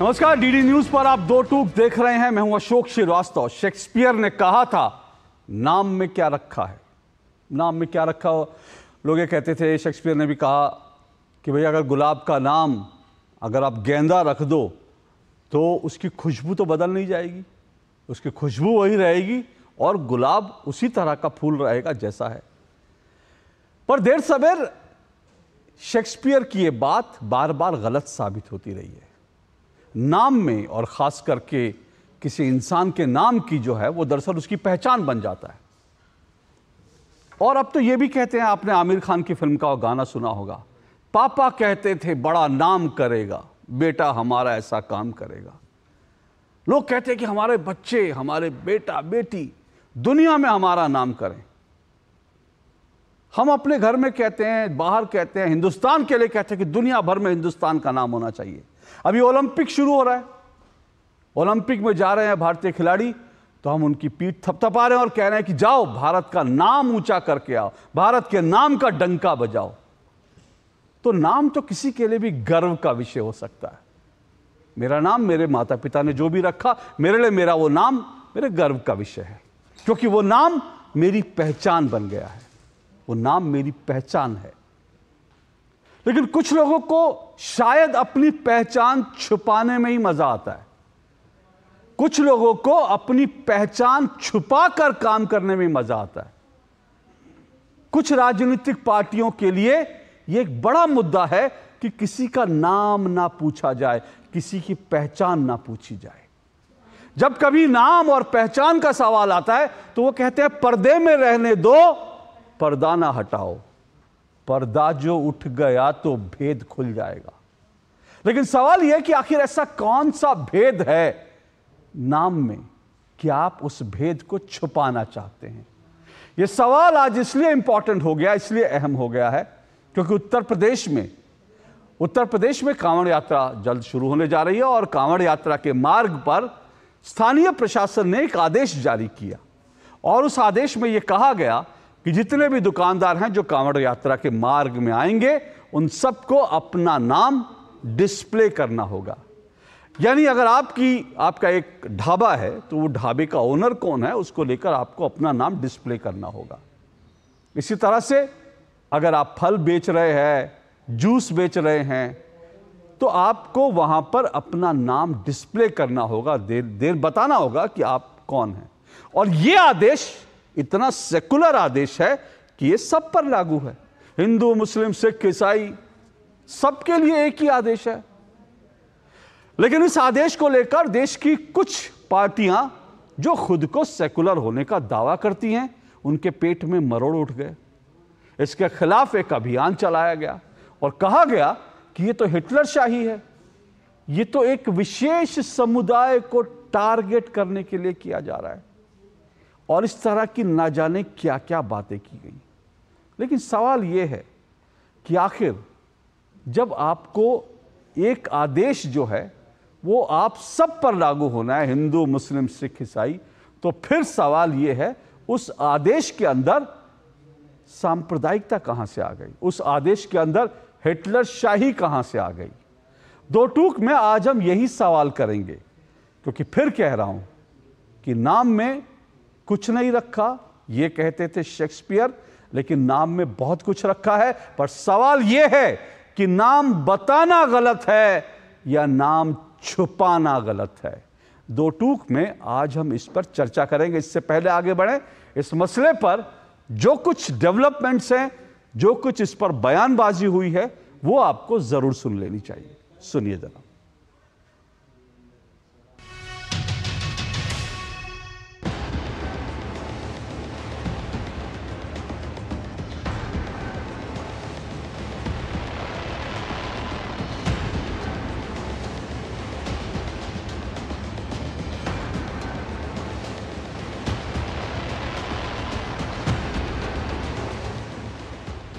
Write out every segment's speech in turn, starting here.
नमस्कार, DD news पर आप दो टूक देख रहे हैं। मैं हूं अशोक श्रीवास्तव। शेक्सपियर ने कहा था, नाम में क्या रखा है, नाम में क्या रखा हो। लोग ये कहते थे, शेक्सपियर ने भी कहा कि भाई अगर गुलाब का नाम अगर आप गेंदा रख दो तो उसकी खुशबू तो बदल नहीं जाएगी, उसकी खुशबू वही रहेगी और गुलाब उसी तरह का फूल रहेगा जैसा है। पर देर सवेर शेक्सपियर की ये बात बार बार गलत साबित होती रही है। नाम में, और खास करके किसी इंसान के नाम की जो है वो दरअसल उसकी पहचान बन जाता है। और अब तो ये भी कहते हैं, आपने आमिर खान की फिल्म का गाना सुना होगा, पापा कहते थे बड़ा नाम करेगा, बेटा हमारा ऐसा काम करेगा। लोग कहते हैं कि हमारे बच्चे, हमारे बेटा बेटी दुनिया में हमारा नाम करें। हम अपने घर में कहते हैं, बाहर कहते हैं, हिंदुस्तान के लिए कहते हैं कि दुनिया भर में हिंदुस्तान का नाम होना चाहिए। अभी ओलंपिक शुरू हो रहा है, ओलंपिक में जा रहे हैं भारतीय खिलाड़ी, तो हम उनकी पीठ थपथपा रहे हैं और कह रहे हैं कि जाओ भारत का नाम ऊंचा करके आओ, भारत के नाम का डंका बजाओ। तो नाम तो किसी के लिए भी गर्व का विषय हो सकता है। मेरा नाम मेरे माता पिता ने जो भी रखा, मेरे लिए मेरा वो नाम मेरे गर्व का विषय है, क्योंकि वो नाम मेरी पहचान बन गया है, वो नाम मेरी पहचान है। लेकिन कुछ लोगों को शायद अपनी पहचान छुपाने में ही मजा आता है। कुछ लोगों को अपनी पहचान छुपाकर काम करने में मजा आता है। कुछ राजनीतिक पार्टियों के लिए यह एक बड़ा मुद्दा है कि किसी का नाम ना पूछा जाए, किसी की पहचान ना पूछी जाए। जब कभी नाम और पहचान का सवाल आता है तो वो कहते हैं पर्दे में रहने दो, पर्दा ना हटाओ, पर्दा जो उठ गया तो भेद खुल जाएगा। लेकिन सवाल यह है कि आखिर ऐसा कौन सा भेद है नाम में कि आप उस भेद को छुपाना चाहते हैं। यह सवाल आज इसलिए इंपॉर्टेंट हो गया, इसलिए अहम हो गया है क्योंकि उत्तर प्रदेश में कांवड़ यात्रा जल्द शुरू होने जा रही है और कांवड़ यात्रा के मार्ग पर स्थानीय प्रशासन ने एक आदेश जारी किया और उस आदेश में यह कहा गया कि जितने भी दुकानदार हैं जो कांवड़ यात्रा के मार्ग में आएंगे उन सबको अपना नाम डिस्प्ले करना होगा। यानी अगर आपका एक ढाबा है तो वो ढाबे का ओनर कौन है उसको लेकर आपको अपना नाम डिस्प्ले करना होगा। इसी तरह से अगर आप फल बेच रहे हैं, जूस बेच रहे हैं, तो आपको वहां पर अपना नाम डिस्प्ले करना होगा, देर बताना होगा कि आप कौन हैं। और यह आदेश इतना सेकुलर आदेश है कि यह सब पर लागू है। हिंदू, मुस्लिम, सिख, ईसाई सबके लिए एक ही आदेश है। लेकिन इस आदेश को लेकर देश की कुछ पार्टियां जो खुद को सेकुलर होने का दावा करती हैं, उनके पेट में मरोड़ उठ गए। इसके खिलाफ एक अभियान चलाया गया और कहा गया कि यह तो हिटलरशाही है, यह तो एक विशेष समुदाय को टारगेट करने के लिए किया जा रहा है और इस तरह की ना जाने क्या क्या बातें की गई। लेकिन सवाल यह है कि आखिर जब आपको एक आदेश जो है वो आप सब पर लागू होना है, हिंदू, मुस्लिम, सिख, ईसाई, तो फिर सवाल यह है उस आदेश के अंदर सांप्रदायिकता कहां से आ गई, उस आदेश के अंदर हिटलरशाही कहां से आ गई। दो टूक में आज हम यही सवाल करेंगे, क्योंकि फिर कह रहा हूं कि नाम में कुछ नहीं रखा, यह कहते थे शेक्सपियर, लेकिन नाम में बहुत कुछ रखा है। पर सवाल यह है कि नाम बताना गलत है या नाम छुपाना गलत है। दो टूक में आज हम इस पर चर्चा करेंगे। इससे पहले आगे बढ़े, इस मसले पर जो कुछ डेवलपमेंट्स हैं, जो कुछ इस पर बयानबाजी हुई है, वो आपको जरूर सुन लेनी चाहिए। सुनिए जरा।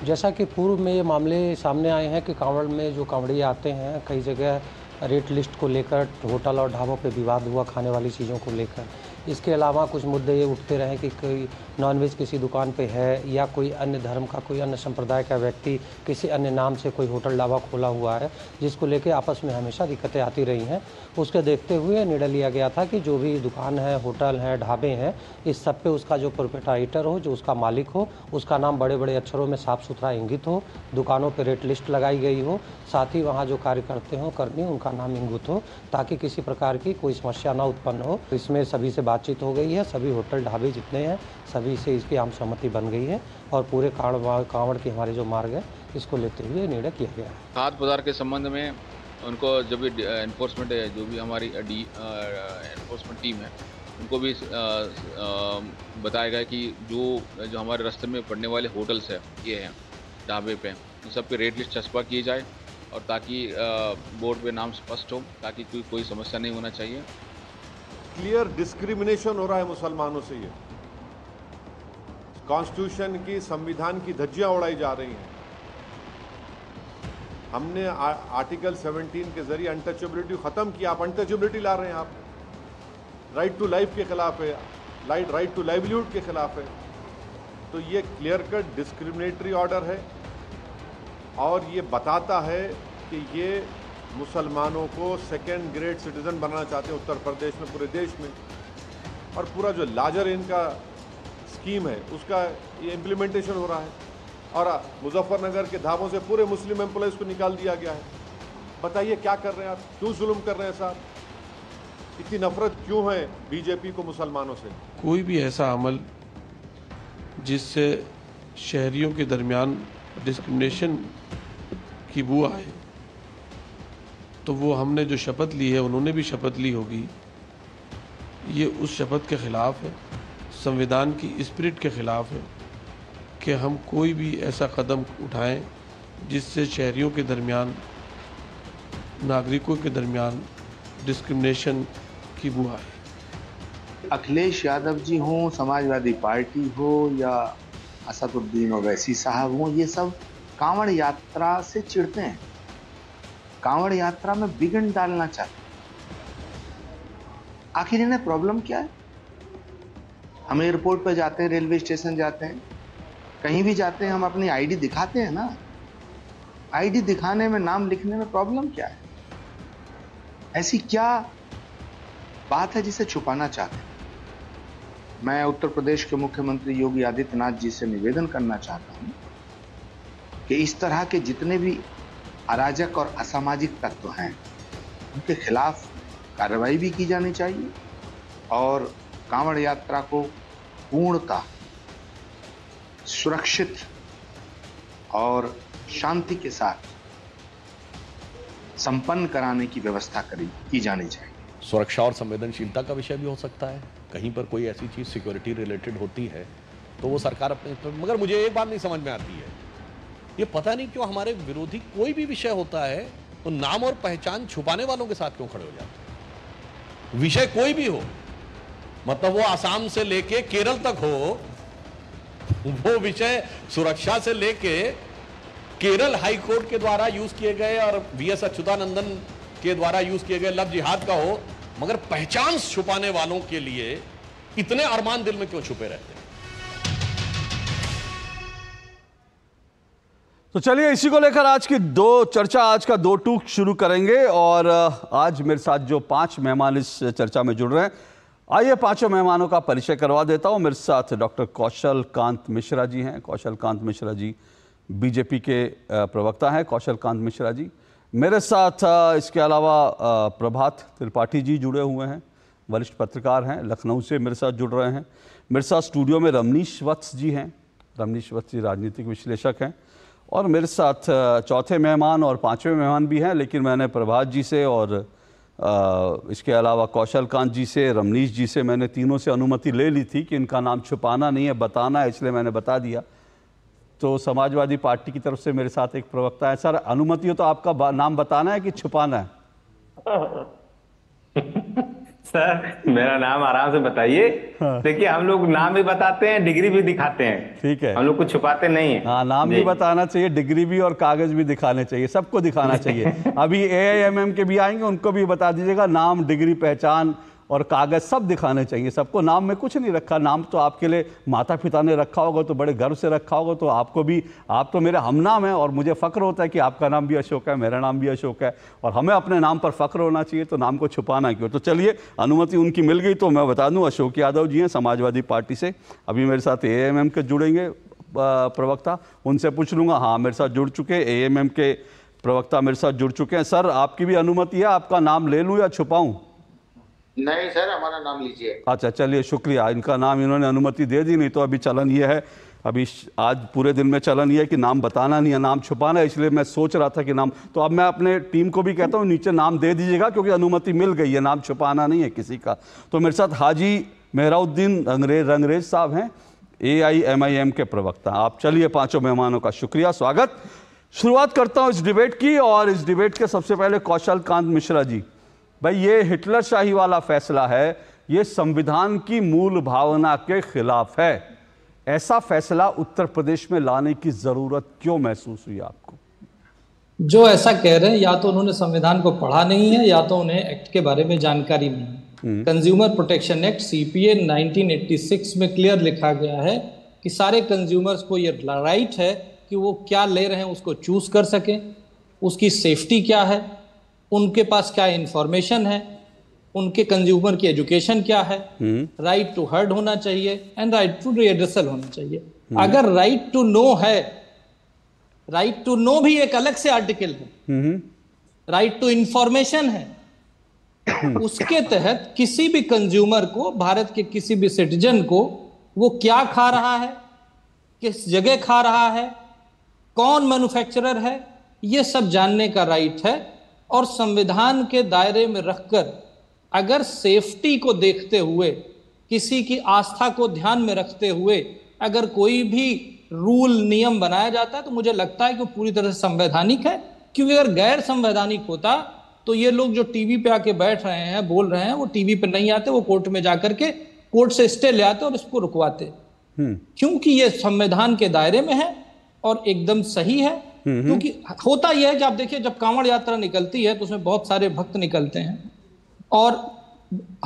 जैसा कि पूर्व में ये मामले सामने आए हैं कि कांवड़ में जो कांवड़िए आते हैं, कई जगह रेट लिस्ट को लेकर होटल और ढाबों पे विवाद हुआ, खाने वाली चीज़ों को लेकर। इसके अलावा कुछ मुद्दे ये उठते रहे कि कोई नॉनवेज किसी दुकान पे है या कोई अन्य धर्म का, कोई अन्य संप्रदाय का व्यक्ति किसी अन्य नाम से कोई होटल ढाबा खोला हुआ है, जिसको लेके आपस में हमेशा दिक्कतें आती रही हैं। उसके देखते हुए निर्णय लिया गया था कि जो भी दुकान है, होटल हैं, ढाबे हैं, इस सब पे उसका जो प्रोप्राइटर हो, जो उसका मालिक हो, उसका नाम बड़े बड़े अक्षरों में साफ सुथरा इंगित हो, दुकानों पर रेट लिस्ट लगाई गई हो, साथ ही वहाँ जो कार्य करते हों कर्मी उनका नाम इंगित हो, ताकि किसी प्रकार की कोई समस्या ना उत्पन्न हो। इसमें सभी से बातचीत हो गई है, सभी होटल ढाबे जितने हैं सभी से इसकी आम सहमति बन गई है और पूरे कांवड़ के हमारे जो मार्ग है इसको लेते हुए निर्णय किया गया है। खाद्य पदार्थ के संबंध में उनको जब भी एनफोर्समेंट है, जो भी हमारी एनफोर्समेंट टीम है, उनको भी बताया गया कि जो हमारे रास्ते में पड़ने वाले होटल्स है, ये हैं ढाबे पे, उन सब पे रेट लिस्ट छपा किए जाए और ताकि बोर्ड पे नाम स्पष्ट हो, ताकि कोई समस्या नहीं होना चाहिए। क्लियर डिस्क्रिमिनेशन हो रहा है मुसलमानों से। ये कॉन्स्टिट्यूशन की, संविधान की धज्जियां उड़ाई जा रही हैं। हमने आर्टिकल 17 के जरिए अनटचेबिलिटी खत्म किया, आप अनटचेबिलिटी ला रहे हैं। आप राइट टू लाइफ के खिलाफ है, राइट टू लाइवलीहुड के खिलाफ है। तो ये क्लियर कट डिस्क्रिमिनेटरी ऑर्डर है और ये बताता है कि ये मुसलमानों को सेकेंड ग्रेड सिटीजन बनाना चाहते हैं उत्तर प्रदेश में, पूरे देश में। और पूरा जो लार्जर इनका स्कीम है उसका ये इम्प्लीमेंटेशन हो रहा है। और मुजफ्फरनगर के ढाबों से पूरे मुस्लिम एम्प्लॉयज़ को निकाल दिया गया है। बताइए क्या कर रहे हैं आप, क्यों जुल्म कर रहे हैं साहब? इतनी नफरत क्यों है बीजेपी को मुसलमानों से? कोई भी ऐसा अमल जिससे शहरियों के दरमियान डिस्क्रिमिनेशन की बू आए, तो वो हमने जो शपथ ली है, उन्होंने भी शपथ ली होगी, ये उस शपथ के ख़िलाफ़ है, संविधान की स्पिरिट के ख़िलाफ़ है कि हम कोई भी ऐसा कदम उठाएं जिससे शहरियों के दरमियान, नागरिकों के दरमियान डिस्क्रिमिनेशन की बू आए। अखिलेश यादव जी हों, समाजवादी पार्टी हो या असदुद्दीन ओवैसी साहब हों, ये सब कांवड़ यात्रा से चिढ़ते हैं, कांवड़ यात्रा में विघ्न डालना चाहते हैं। आखिर इन्हें प्रॉब्लम क्या है? हम एयरपोर्ट पर जाते हैं, रेलवे स्टेशन जाते हैं, कहीं भी जाते हैं, हम अपनी आईडी दिखाते हैं ना। आईडी दिखाने में, नाम लिखने में प्रॉब्लम क्या है? ऐसी क्या बात है जिसे छुपाना चाहते हैं? मैं उत्तर प्रदेश के मुख्यमंत्री योगी आदित्यनाथ जी से निवेदन करना चाहता हूं कि इस तरह के जितने भी अराजक और असामाजिक तत्व हैं, उनके खिलाफ कार्रवाई भी की जानी चाहिए और कांवड़ यात्रा को पूर्णतः सुरक्षित और शांति के साथ संपन्न कराने की व्यवस्था की जानी चाहिए। सुरक्षा और संवेदनशीलता का विषय भी हो सकता है। कहीं पर कोई ऐसी चीज़ सिक्योरिटी रिलेटेड होती है तो वो सरकार अपने, मगर मुझे एक बात नहीं समझ में आती है, ये पता नहीं क्यों हमारे विरोधी कोई भी विषय होता है तो नाम और पहचान छुपाने वालों के साथ क्यों खड़े हो जाते हैं? विषय कोई भी हो, मतलब वो आसाम से लेके केरल तक हो, वो विषय सुरक्षा से लेके केरल हाई कोर्ट के द्वारा यूज किए गए और वीएस अच्युतानंदन के द्वारा यूज किए गए लव जिहाद का हो, मगर पहचान छुपाने वालों के लिए इतने अरमान दिल में क्यों छुपे रहते हैं? तो चलिए इसी को लेकर आज का दो टूक शुरू करेंगे। और आज मेरे साथ जो 5 मेहमान इस चर्चा में जुड़ रहे हैं, आइए 5 मेहमानों का परिचय करवा देता हूं। मेरे साथ डॉक्टर कौशल कांत मिश्रा जी हैं। कौशल कांत मिश्रा जी बीजेपी के प्रवक्ता हैं। कौशल कांत मिश्रा जी। मेरे साथ इसके अलावा प्रभात त्रिपाठी जी जुड़े हुए हैं, वरिष्ठ पत्रकार हैं, लखनऊ से मेरे साथ जुड़ रहे हैं। मेरे साथ स्टूडियो में रमनीश वत्स जी हैं। रमनीश वत्स जी राजनीतिक विश्लेषक हैं। और मेरे साथ चौथे मेहमान और 5वें मेहमान भी हैं, लेकिन मैंने प्रभात जी से और इसके अलावा कौशल कांत जी से, रमनीश जी से मैंने तीनों से अनुमति ले ली थी कि इनका नाम छुपाना नहीं है, बताना है, इसलिए मैंने बता दिया। तो समाजवादी पार्टी की तरफ से मेरे साथ एक प्रवक्ता है। सर, अनुमति हो तो आपका नाम बताना है कि छुपाना है? सर, मेरा नाम आराम से बताइए। हाँ। देखिए, हम लोग नाम भी बताते हैं, डिग्री भी दिखाते हैं। ठीक है, हम लोग कुछ छुपाते नहीं है। हाँ, नाम भी बताना चाहिए, डिग्री भी और कागज भी दिखाने चाहिए, सबको दिखाना चाहिए। अभी AIMM के भी आएंगे, उनको भी बता दीजिएगा नाम, डिग्री, पहचान और कागज सब दिखाने चाहिए सबको। नाम में कुछ नहीं रखा, नाम तो आपके लिए माता पिता ने रखा होगा तो बड़े गर्व से रखा होगा, तो आपको भी, आप तो मेरे हमनाम हैं और मुझे फ़ख्र होता है कि आपका नाम भी अशोक है, मेरा नाम भी अशोक है, और हमें अपने नाम पर फ़ख्र होना चाहिए, तो नाम को छुपाना क्यों। तो चलिए, अनुमति उनकी मिल गई तो मैं बता दूं, अशोक यादव जी हैं समाजवादी पार्टी से, अभी मेरे साथ AMM के जुड़ेंगे प्रवक्ता, उनसे पूछ लूँगा। हाँ, मेरे साथ जुड़ चुके AMM के प्रवक्ता मेरे साथ जुड़ चुके हैं। सर, आपकी भी अनुमति है, आपका नाम ले लूँ या छुपाऊँ? नहीं सर, हमारा नाम लीजिए। अच्छा, चलिए, शुक्रिया, इनका नाम इन्होंने अनुमति दे दी। नहीं तो अभी चलन ये है, अभी आज पूरे दिन में चलन ये है कि नाम बताना नहीं है, नाम छुपाना है, इसलिए मैं सोच रहा था कि नाम, तो अब मैं अपने टीम को भी कहता हूँ नीचे नाम दे दीजिएगा क्योंकि अनुमति मिल गई है, नाम छुपाना नहीं है किसी का। तो मेरे साथ हाजी मेहराउद्दीन रंगरेज साहब हैं, AIMIM के प्रवक्ता। आप चलिए, पांचों मेहमानों का शुक्रिया, स्वागत। शुरुआत करता हूँ इस डिबेट की, और इस डिबेट के सबसे पहले कौशल कांत मिश्रा जी। भाई, ये हिटलर शाही वाला फैसला है, ये संविधान की मूल भावना के खिलाफ है। ऐसा फैसला उत्तर प्रदेश में लाने की जरूरत क्यों महसूस हुई आपको? जो ऐसा कह रहे हैं, या तो उन्होंने संविधान को पढ़ा नहीं है या तो उन्हें एक्ट के बारे में जानकारी नहीं है। कंज्यूमर प्रोटेक्शन एक्ट CPA 1986 में क्लियर लिखा गया है कि सारे कंज्यूमर्स को ये राइट है कि वो क्या ले रहे हैं उसको चूज कर सकें, उसकी सेफ्टी क्या है, उनके पास क्या इंफॉर्मेशन है, उनके कंज्यूमर की एजुकेशन क्या है, राइट टू हर्ड होना चाहिए एंड राइट टू रिएड्रेसल होना चाहिए। अगर राइट टू नो है, राइट टू नो भी एक अलग से आर्टिकल है, राइट टू इंफॉर्मेशन है, उसके तहत किसी भी कंज्यूमर को, भारत के किसी भी सिटीजन को, वो क्या खा रहा है, किस जगह खा रहा है, कौन मैन्युफैक्चरर है, ये सब जानने का राइट है। और संविधान के दायरे में रखकर अगर सेफ्टी को देखते हुए, किसी की आस्था को ध्यान में रखते हुए अगर कोई भी रूल नियम बनाया जाता है तो मुझे लगता है कि पूरी तरह से संवैधानिक है। क्योंकि अगर गैर संवैधानिक होता तो ये लोग जो टीवी पे आके बैठ रहे हैं, बोल रहे हैं, वो टीवी पे नहीं आते, वो कोर्ट में जाकर के कोर्ट से स्टे ले आते और इसको रुकवाते, क्योंकि ये संविधान के दायरे में है और एकदम सही है। क्योंकि होता यह है कि आप देखिए, जब कांवड़ यात्रा निकलती है तो उसमें बहुत सारे भक्त निकलते हैं, और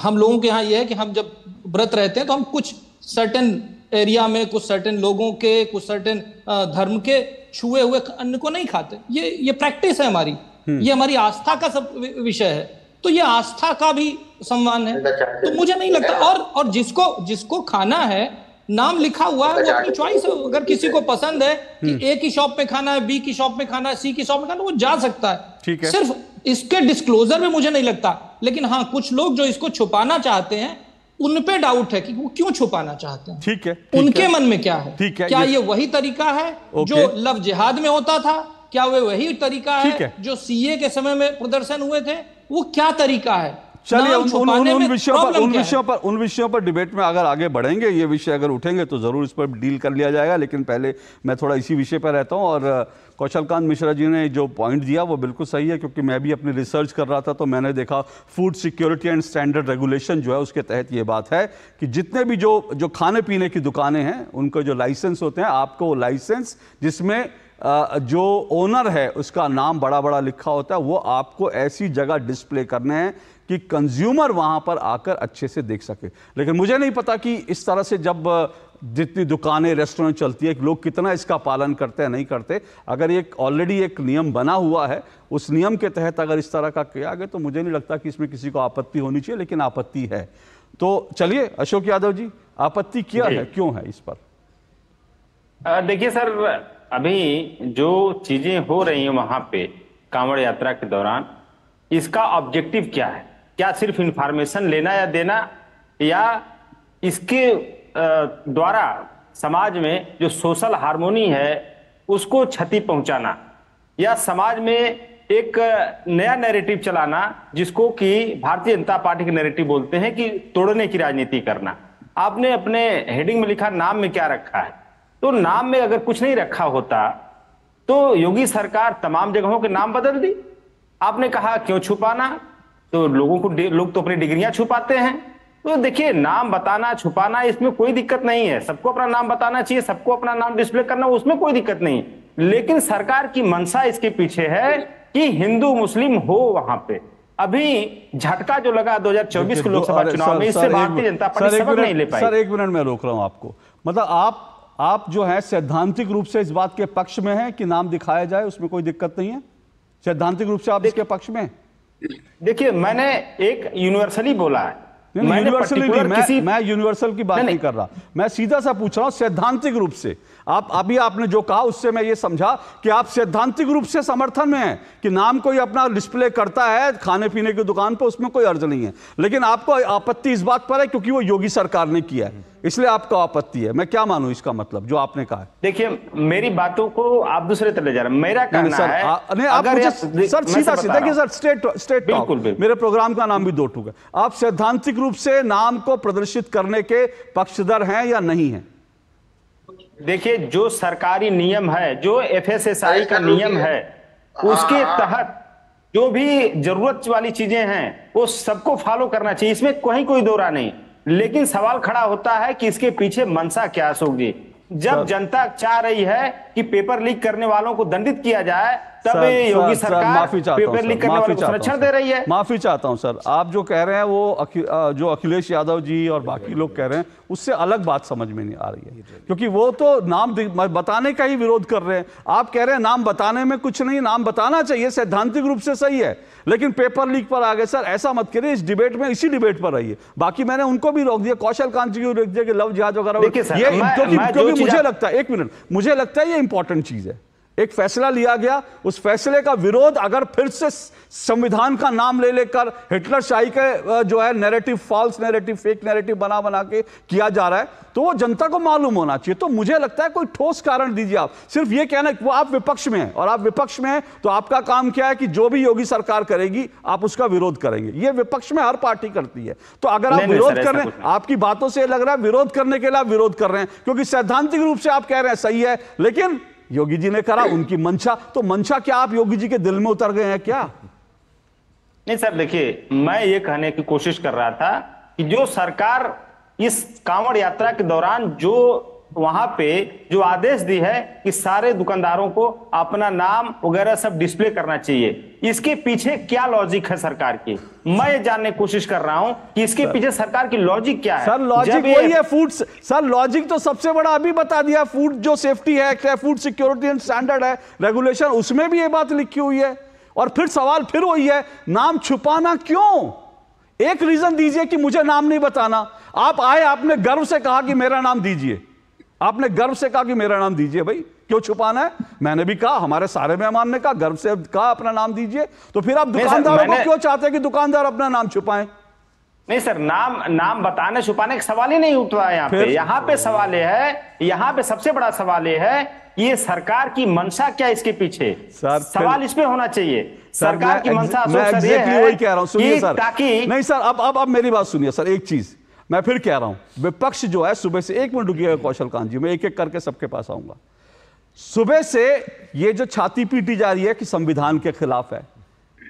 हम लोगों के यहाँ यह है कि हम जब व्रत रहते हैं तो हम कुछ सर्टेन एरिया में, कुछ सर्टेन लोगों के, कुछ सर्टेन धर्म के छुए हुए अन्न को नहीं खाते। ये प्रैक्टिस है हमारी, ये हमारी आस्था का सब विषय है, तो ये आस्था का भी सम्मान है। तो मुझे नहीं लगता, और जिसको खाना है, नाम लिखा हुआ है, वो अपनी चॉइस है। अगर किसी को पसंद है कि A की शॉप पे खाना है, B की शॉप में खाना है, C की शॉप में खाना है, वो जा सकता है। ठीक है, सिर्फ इसके डिस्क्लोजर में मुझे नहीं लगता। लेकिन हाँ, कुछ लोग जो इसको छुपाना चाहते हैं, उन पे डाउट है कि वो क्यों छुपाना चाहते हैं। ठीक है, उनके मन में क्या है? ठीक है, क्या ये वही तरीका है जो लव जिहाद में होता था? क्या वे वही तरीका है जो CA के समय में प्रदर्शन हुए थे? वो क्या तरीका है? चलिए, उन विषयों पर डिबेट में अगर आगे बढ़ेंगे, ये विषय अगर उठेंगे तो जरूर इस पर डील कर लिया जाएगा। लेकिन पहले मैं थोड़ा इसी विषय पर रहता हूं, और कौशलकांत मिश्रा जी ने जो पॉइंट दिया वो बिल्कुल सही है, क्योंकि मैं भी अपनी रिसर्च कर रहा था तो मैंने देखा food security and standard regulation जो है उसके तहत ये बात है कि जितने भी जो खाने पीने की दुकानें हैं, उनको जो लाइसेंस होते हैं, आपको वो लाइसेंस जिसमें जो ओनर है उसका नाम बड़ा बड़ा लिखा होता है, वो आपको ऐसी जगह डिस्प्ले करने हैं कि कंज्यूमर वहां पर आकर अच्छे से देख सके। लेकिन मुझे नहीं पता कि इस तरह से जब जितनी दुकानें, रेस्टोरेंट चलती है, लोग कितना इसका पालन करते हैं, नहीं करते। अगर एक ऑलरेडी एक नियम बना हुआ है, उस नियम के तहत अगर इस तरह का किया गया तो मुझे नहीं लगता कि इसमें किसी को आपत्ति होनी चाहिए, लेकिन आपत्ति है। तो चलिए, अशोक यादव जी, आपत्ति क्या है, क्यों है इस पर? देखिए सर, अभी जो चीजें हो रही हैं वहां पे कांवड़ यात्रा के दौरान, इसका ऑब्जेक्टिव क्या है? क्या सिर्फ इंफॉर्मेशन लेना या देना, या इसके द्वारा समाज में जो सोशल हार्मोनी है उसको क्षति पहुंचाना, या समाज में एक नया नैरेटिव चलाना जिसको कि भारतीय जनता पार्टी के नैरेटिव बोलते हैं कि तोड़ने की राजनीति करना। आपने अपने हेडिंग में लिखा नाम में क्या रखा है, तो नाम में अगर कुछ नहीं रखा होता तो योगी सरकार तमाम जगहों के नाम बदल दी। आपने कहा क्यों छुपाना, तो लोग तो अपनी डिग्रियां छुपाते हैं। तो देखिए, नाम बताना, छुपाना, इसमें कोई दिक्कत नहीं है, सबको अपना नाम बताना चाहिए, सबको अपना नाम डिस्प्ले करना, उसमें कोई दिक्कत नहीं। लेकिन सरकार की मंशा इसके पीछे है कि हिंदू मुस्लिम हो वहां पे, अभी झटका जो लगा 2024 के लोकसभा चुनाव में, इससे भारतीय जनता पार्टी सबक नहीं ले पाई। सर एक मिनट में रोक रहा हूं आपको। मतलब आप जो है सैद्धांतिक रूप से इस बात के पक्ष में हैं कि नाम दिखाया जाए, उसमें कोई दिक्कत नहीं है? सैद्धांतिक रूप से आप इसके पक्ष में? देखिए मैंने एक यूनिवर्सली बोला है, यूनिवर्सली नहीं, मैं यूनिवर्सल की बात नहीं कर रहा, मैं सीधा सा पूछ रहा हूं सैद्धांतिक रूप से। आप अभी आपने जो कहा उससे मैं ये समझा कि आप सैद्धांतिक रूप से समर्थन में हैं कि नाम कोई अपना डिस्प्ले करता है खाने पीने की दुकान पर, उसमें कोई अर्ज नहीं है, लेकिन आपको आपत्ति इस बात पर है क्योंकि वो योगी सरकार ने किया है, इसलिए आपको आपत्ति है। मैं क्या मानूं इसका मतलब जो आपने कहा है? देखिए मेरी बातों को आप दूसरे तरह ले जा रहे हैं। मेरा कहना है सर सीधा सीधा देखिए सर, स्टेट टॉक, मेरे प्रोग्राम का नाम भी 2 टूक है। आप सैद्धांतिक रूप से नाम को प्रदर्शित करने के पक्षधर हैं या नहीं है? देखिए जो सरकारी नियम है, जो FSSAI का नियम है, उसके तहत जो भी जरूरत वाली चीजें हैं वो सबको फॉलो करना चाहिए, इसमें कोई दो राय नहीं। लेकिन सवाल खड़ा होता है कि इसके पीछे मंशा क्या अशोक जी? जब जनता चाह रही है कि पेपर लीक करने वालों को दंडित किया जाए, तब योगी सरकार पेपर लीक करने वालों को संरक्षण दे रही है। माफी चाहता हूं सर, आप जो कह रहे हैं वो जो अखिलेश यादव जी और बाकी लोग कह रहे हैं उससे अलग बात समझ में नहीं आ रही है, क्योंकि वो तो नाम बताने का ही विरोध कर रहे हैं। आप कह रहे हैं नाम बताने में कुछ नहीं, नाम बताना चाहिए, सैद्धांतिक रूप से सही है, लेकिन पेपर लीक पर आ गए। सर ऐसा मत करिए, इस डिबेट में, इसी डिबेट पर रहिए। बाकी मैंने उनको भी रोक दिया, कौशल कांत जी को रोक दिया कि लव जिहाद वगैरह, क्योंकि मुझे लगता है, एक मिनट, मुझे लगता है ये इंपॉर्टेंट चीज है। एक फैसला लिया गया, उस फैसले का विरोध अगर फिर से संविधान का नाम ले लेकर हिटलर शाही के जो है narrative, false narrative, fake narrative बना के किया जा रहा है, तो वो जनता को मालूम होना चाहिए। तो मुझे लगता है कोई ठोस कारण दीजिए। आप सिर्फ ये कहना कि वो आप विपक्ष में हैं, और आप विपक्ष में हैं तो आपका काम क्या है कि जो भी योगी सरकार करेगी आप उसका विरोध करेंगे। ये विपक्ष में हर पार्टी करती है। तो अगर आप विरोध कर रहे हैं, आपकी बातों से लग रहा है विरोध करने के लिए आप विरोध कर रहे हैं, क्योंकि सैद्धांतिक रूप से आप कह रहे हैं सही है, लेकिन योगी जी ने करा, उनकी मंशा, तो मंशा क्या आप योगी जी के दिल में उतर गए हैं क्या? नहीं सर, देखिए मैं ये कहने की कोशिश कर रहा था कि जो सरकार इस कांवड़ यात्रा के दौरान जो वहां पे जो आदेश दी है कि सारे दुकानदारों को अपना नाम वगैरह सब डिस्प्ले करना चाहिए, इसके पीछे क्या लॉजिक है सरकार की? मैं ये जानने की कोशिश कर रहा हूं कि इसके पीछे सरकार की लॉजिक क्या है। सर लॉजिक वही है, फूड। सर लॉजिक तो सबसे बड़ा अभी बता दिया, फूड जो सेफ्टी एक्ट है, फूड सिक्योरिटी एंड स्टैंडर्ड है, रेगुलेशन, उसमें भी ये बात लिखी हुई है। और फिर सवाल फिर वही है, नाम छुपाना क्यों? एक रीजन दीजिए कि मुझे नाम नहीं बताना। आप आए, आपने गर्व से कहा कि मेरा नाम दीजिए, आपने गर्व से कहा कि मेरा नाम दीजिए, भाई क्यों छुपाना है? मैंने भी कहा, हमारे सारे मेहमान ने कहा, गर्व से कहा अपना नाम दीजिए। तो फिर आप दुकानदारों को क्यों चाहते हैं कि दुकानदार अपना नाम छुपाएं? नहीं सर, नाम बताने छुपाने का सवाल ही नहीं उठ रहा है यहाँ पे। यहाँ पे सवाल ये है, यहाँ पे सबसे बड़ा सवाल ये है, ये सरकार की मंशा क्या इसके पीछे? सवाल इस पे होना चाहिए, सरकार की मंशा। मैं एग्जैक्टली वही कह रहा हूं, सुनिए सर। ताकि नहीं सर, अब मेरी बात सुनिए सर। एक चीज मैं फिर कह रहा हूं, विपक्ष जो है सुबह से, एक मिनट रुकिएगा कौशल कांत जी, मैं एक एक करके सबके पास आऊंगा। सुबह से ये जो छाती पीटी जा रही है कि संविधान के खिलाफ है,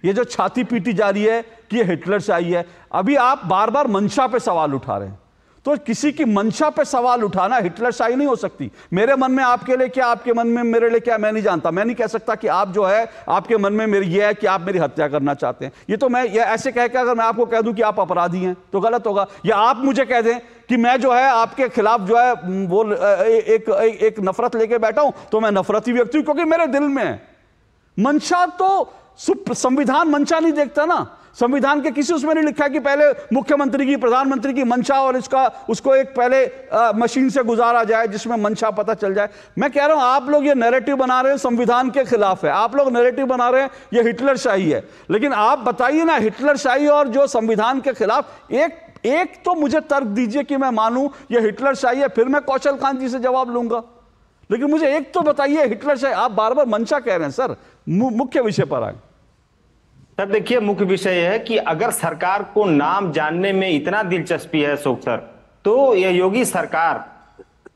ये जो छाती पीटी जा रही है कि ये हिटलर शाही है, अभी आप बार बार मंशा पे सवाल उठा रहे हैं। तो किसी की मंशा पे सवाल उठाना हिटलर शाही नहीं हो सकती। मेरे मन में आपके लिए क्या, आपके मन में मेरे लिए क्या, मैं नहीं जानता। मैं नहीं कह सकता कि आप जो है, आपके मन में मेरी ये है कि आप मेरी हत्या करना चाहते हैं। ये तो मैं ये ऐसे कह के अगर मैं आपको कह दूं कि आप अपराधी हैं तो गलत होगा। या आप मुझे कह दें कि मैं जो है आपके खिलाफ जो है वो एक नफरत लेके बैठा हूं, तो मैं नफरती व्यक्ति हूं क्योंकि मेरे दिल में है। मंशा तो संविधान मंशा नहीं देखता ना। संविधान के किसी उसमें नहीं लिखा है कि पहले मुख्यमंत्री की, प्रधानमंत्री की मंशा और उसको एक पहले मशीन से गुजारा जाए जिसमें मंशा पता चल जाए। मैं कह रहा हूं आप लोग ये नैरेटिव बना रहे हैं संविधान के खिलाफ है, आप लोग नैरेटिव बना रहे हैं ये हिटलर शाही है। लेकिन आप बताइए ना, हिटलर शाही और जो संविधान के खिलाफ, एक तो मुझे तर्क दीजिए कि मैं मानूं ये हिटलर शाही है, फिर मैं कौशल कांत जी से जवाब लूंगा। लेकिन मुझे एक तो बताइए हिटलर शाही, आप बार बार मंशा कह रहे हैं। सर मुख्य विषय पर आए। सर देखिए, मुख्य विषय यह है कि अगर सरकार को नाम जानने में इतना दिलचस्पी है अशोक सर, तो यह योगी सरकार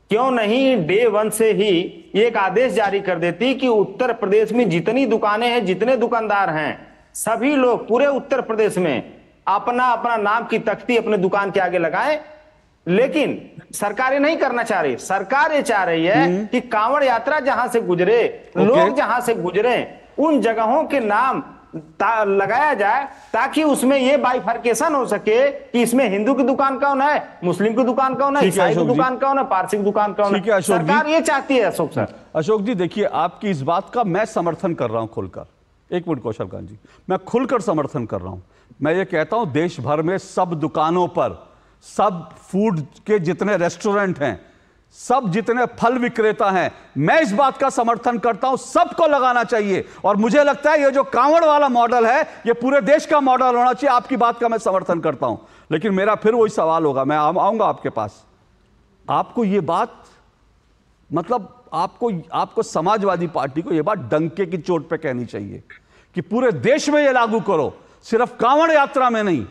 क्यों नहीं डे 1 से ही एक आदेश जारी कर देती कि उत्तर प्रदेश में जितनी दुकानें हैं, जितने दुकानदार हैं, सभी लोग पूरे उत्तर प्रदेश में अपना अपना नाम की तख्ती अपने दुकान के आगे लगाएं। लेकिन सरकार नहीं करना चाह रही। सरकार ये चाह रही है कि कांवड़ यात्रा जहां से गुजरे, लोग जहां से गुजरे, उन जगहों के नाम लगाया जाए ताकि उसमें ये बाइफर्केशन हो सके कि इसमें हिंदू की दुकान कौन है, मुस्लिम की दुकान कौन है, ईसाई की दुकान कौन है, पारसी की दुकान कौन है। सरकार ये चाहती है। अशोक सर, अशोक जी देखिए, आपकी इस बात का मैं समर्थन कर रहा हूं खुलकर। एक मिनट कौशल कांत जी, मैं खुलकर समर्थन कर रहा हूं। मैं ये कहता हूं देश भर में सब दुकानों पर, सब फूड के जितने रेस्टोरेंट हैं, सब जितने फल विक्रेता हैं, मैं इस बात का समर्थन करता हूं, सबको लगाना चाहिए। और मुझे लगता है ये जो कांवड़ वाला मॉडल है ये पूरे देश का मॉडल होना चाहिए। आपकी बात का मैं समर्थन करता हूं, लेकिन मेरा फिर वही सवाल होगा, मैं आऊंगा आपके पास। आपको ये बात, मतलब आपको समाजवादी पार्टी को ये बात डंके की चोट पे कहनी चाहिए कि पूरे देश में ये लागू करो, सिर्फ कांवड़ यात्रा में नहीं।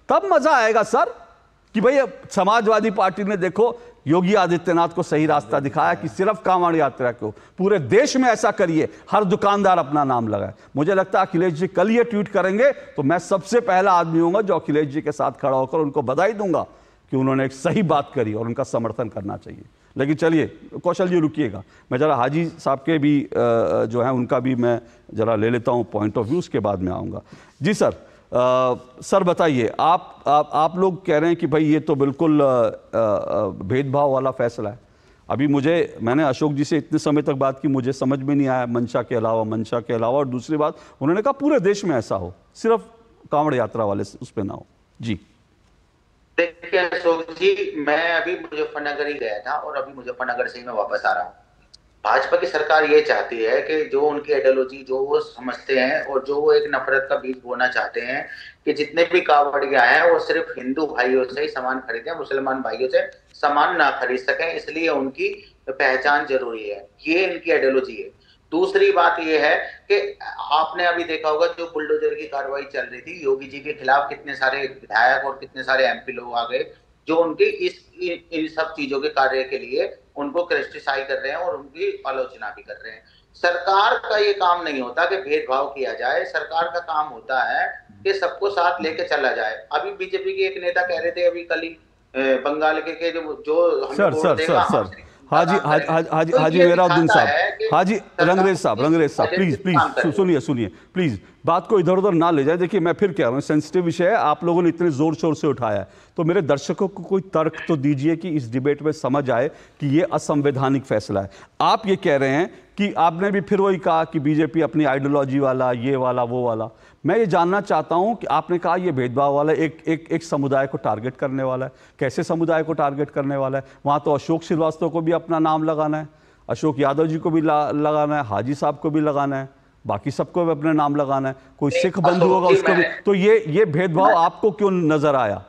तब मजा आएगा सर कि भाई समाजवादी पार्टी ने देखो योगी आदित्यनाथ को सही रास्ता दिखाया कि सिर्फ कांवड़ यात्रा को पूरे देश में ऐसा करिए, हर दुकानदार अपना नाम लगाए। मुझे लगता है अखिलेश जी कल ये ट्वीट करेंगे तो मैं सबसे पहला आदमी होऊंगा जो अखिलेश जी के साथ खड़ा होकर उनको बधाई दूंगा कि उन्होंने एक सही बात करी और उनका समर्थन करना चाहिए। लेकिन चलिए कौशल जी रुकिएगा, मैं जरा हाजी साहब के भी जो है उनका भी मैं जरा ले लेता हूं पॉइंट ऑफ व्यू, उसके बाद में आऊँगा। जी सर, सर बताइए, आप लोग कह रहे हैं कि भाई ये तो बिल्कुल भेदभाव वाला फैसला है। अभी मैंने अशोक जी से इतने समय तक बात की, मुझे समझ में नहीं आया मंशा के अलावा। और दूसरी बात उन्होंने कहा पूरे देश में ऐसा हो, सिर्फ कांवड़ यात्रा वाले उस पर ना हो। जी देखिए अशोक जी, मैं अभी मुजफ्फरनगर ही गया था और अभी मुजफ्फरनगर से ही मैं वापस आ रहा हूँ। भाजपा की सरकार ये चाहती है कि जो उनकी आइडियोलॉजी जो वो समझते हैं और जो वो एक नफरत का बीज बोना चाहते हैं कि जितने भी कांवड़िया हैं वो सिर्फ हिंदू भाइयों से ही सामान खरीदें, मुसलमान भाइयों से सामान ना खरीद सकें, इसलिए उनकी पहचान जरूरी है। ये इनकी आइडियोलॉजी है। दूसरी बात ये है कि आपने अभी देखा होगा जो बुलडोजर की कार्रवाई चल रही थी, योगी जी के खिलाफ कितने सारे विधायक और कितने सारे एमपी लोग आ गए जो उनके इन सब चीजों के कार्य के लिए उनको क्रिटिसाइज कर रहे हैं और उनकी आलोचना भी कर रहे हैं। सरकार का ये काम नहीं होता कि भेदभाव किया जाए, सरकार का काम होता है कि सबको साथ लेके चला जाए। अभी बीजेपी के एक नेता कह रहे थे अभी कल ही बंगाल के जो सर हाजी मेराउद्दीन साहब, हाजी रंगरेज साहब प्लीज सुनिए प्लीज, बात को इधर उधर ना ले जाए। देखिए मैं फिर कह रहा हूँ सेंसिटिव विषय है, आप लोगों ने इतने जोर शोर से उठाया है तो मेरे दर्शकों को कोई तर्क तो दीजिए कि इस डिबेट में समझ आए कि ये असंवैधानिक फैसला है। आप ये कह रहे हैं कि आपने भी फिर वही कहा कि बीजेपी अपनी आइडियोलॉजी वाला, ये वाला वो वाला। मैं ये जानना चाहता हूं कि आपने कहा ये भेदभाव वाला एक समुदाय को टारगेट करने वाला है। कैसे समुदाय को टारगेट करने वाला है? वहां तो अशोक श्रीवास्तव को भी अपना नाम लगाना है, अशोक यादव जी को भी लगाना है, हाजी साहब को भी लगाना है, बाकी सबको भी अपने नाम लगाना है। कोई सिख बंधु होगा उसको भी। तो ये भेदभाव आपको क्यों नजर आया?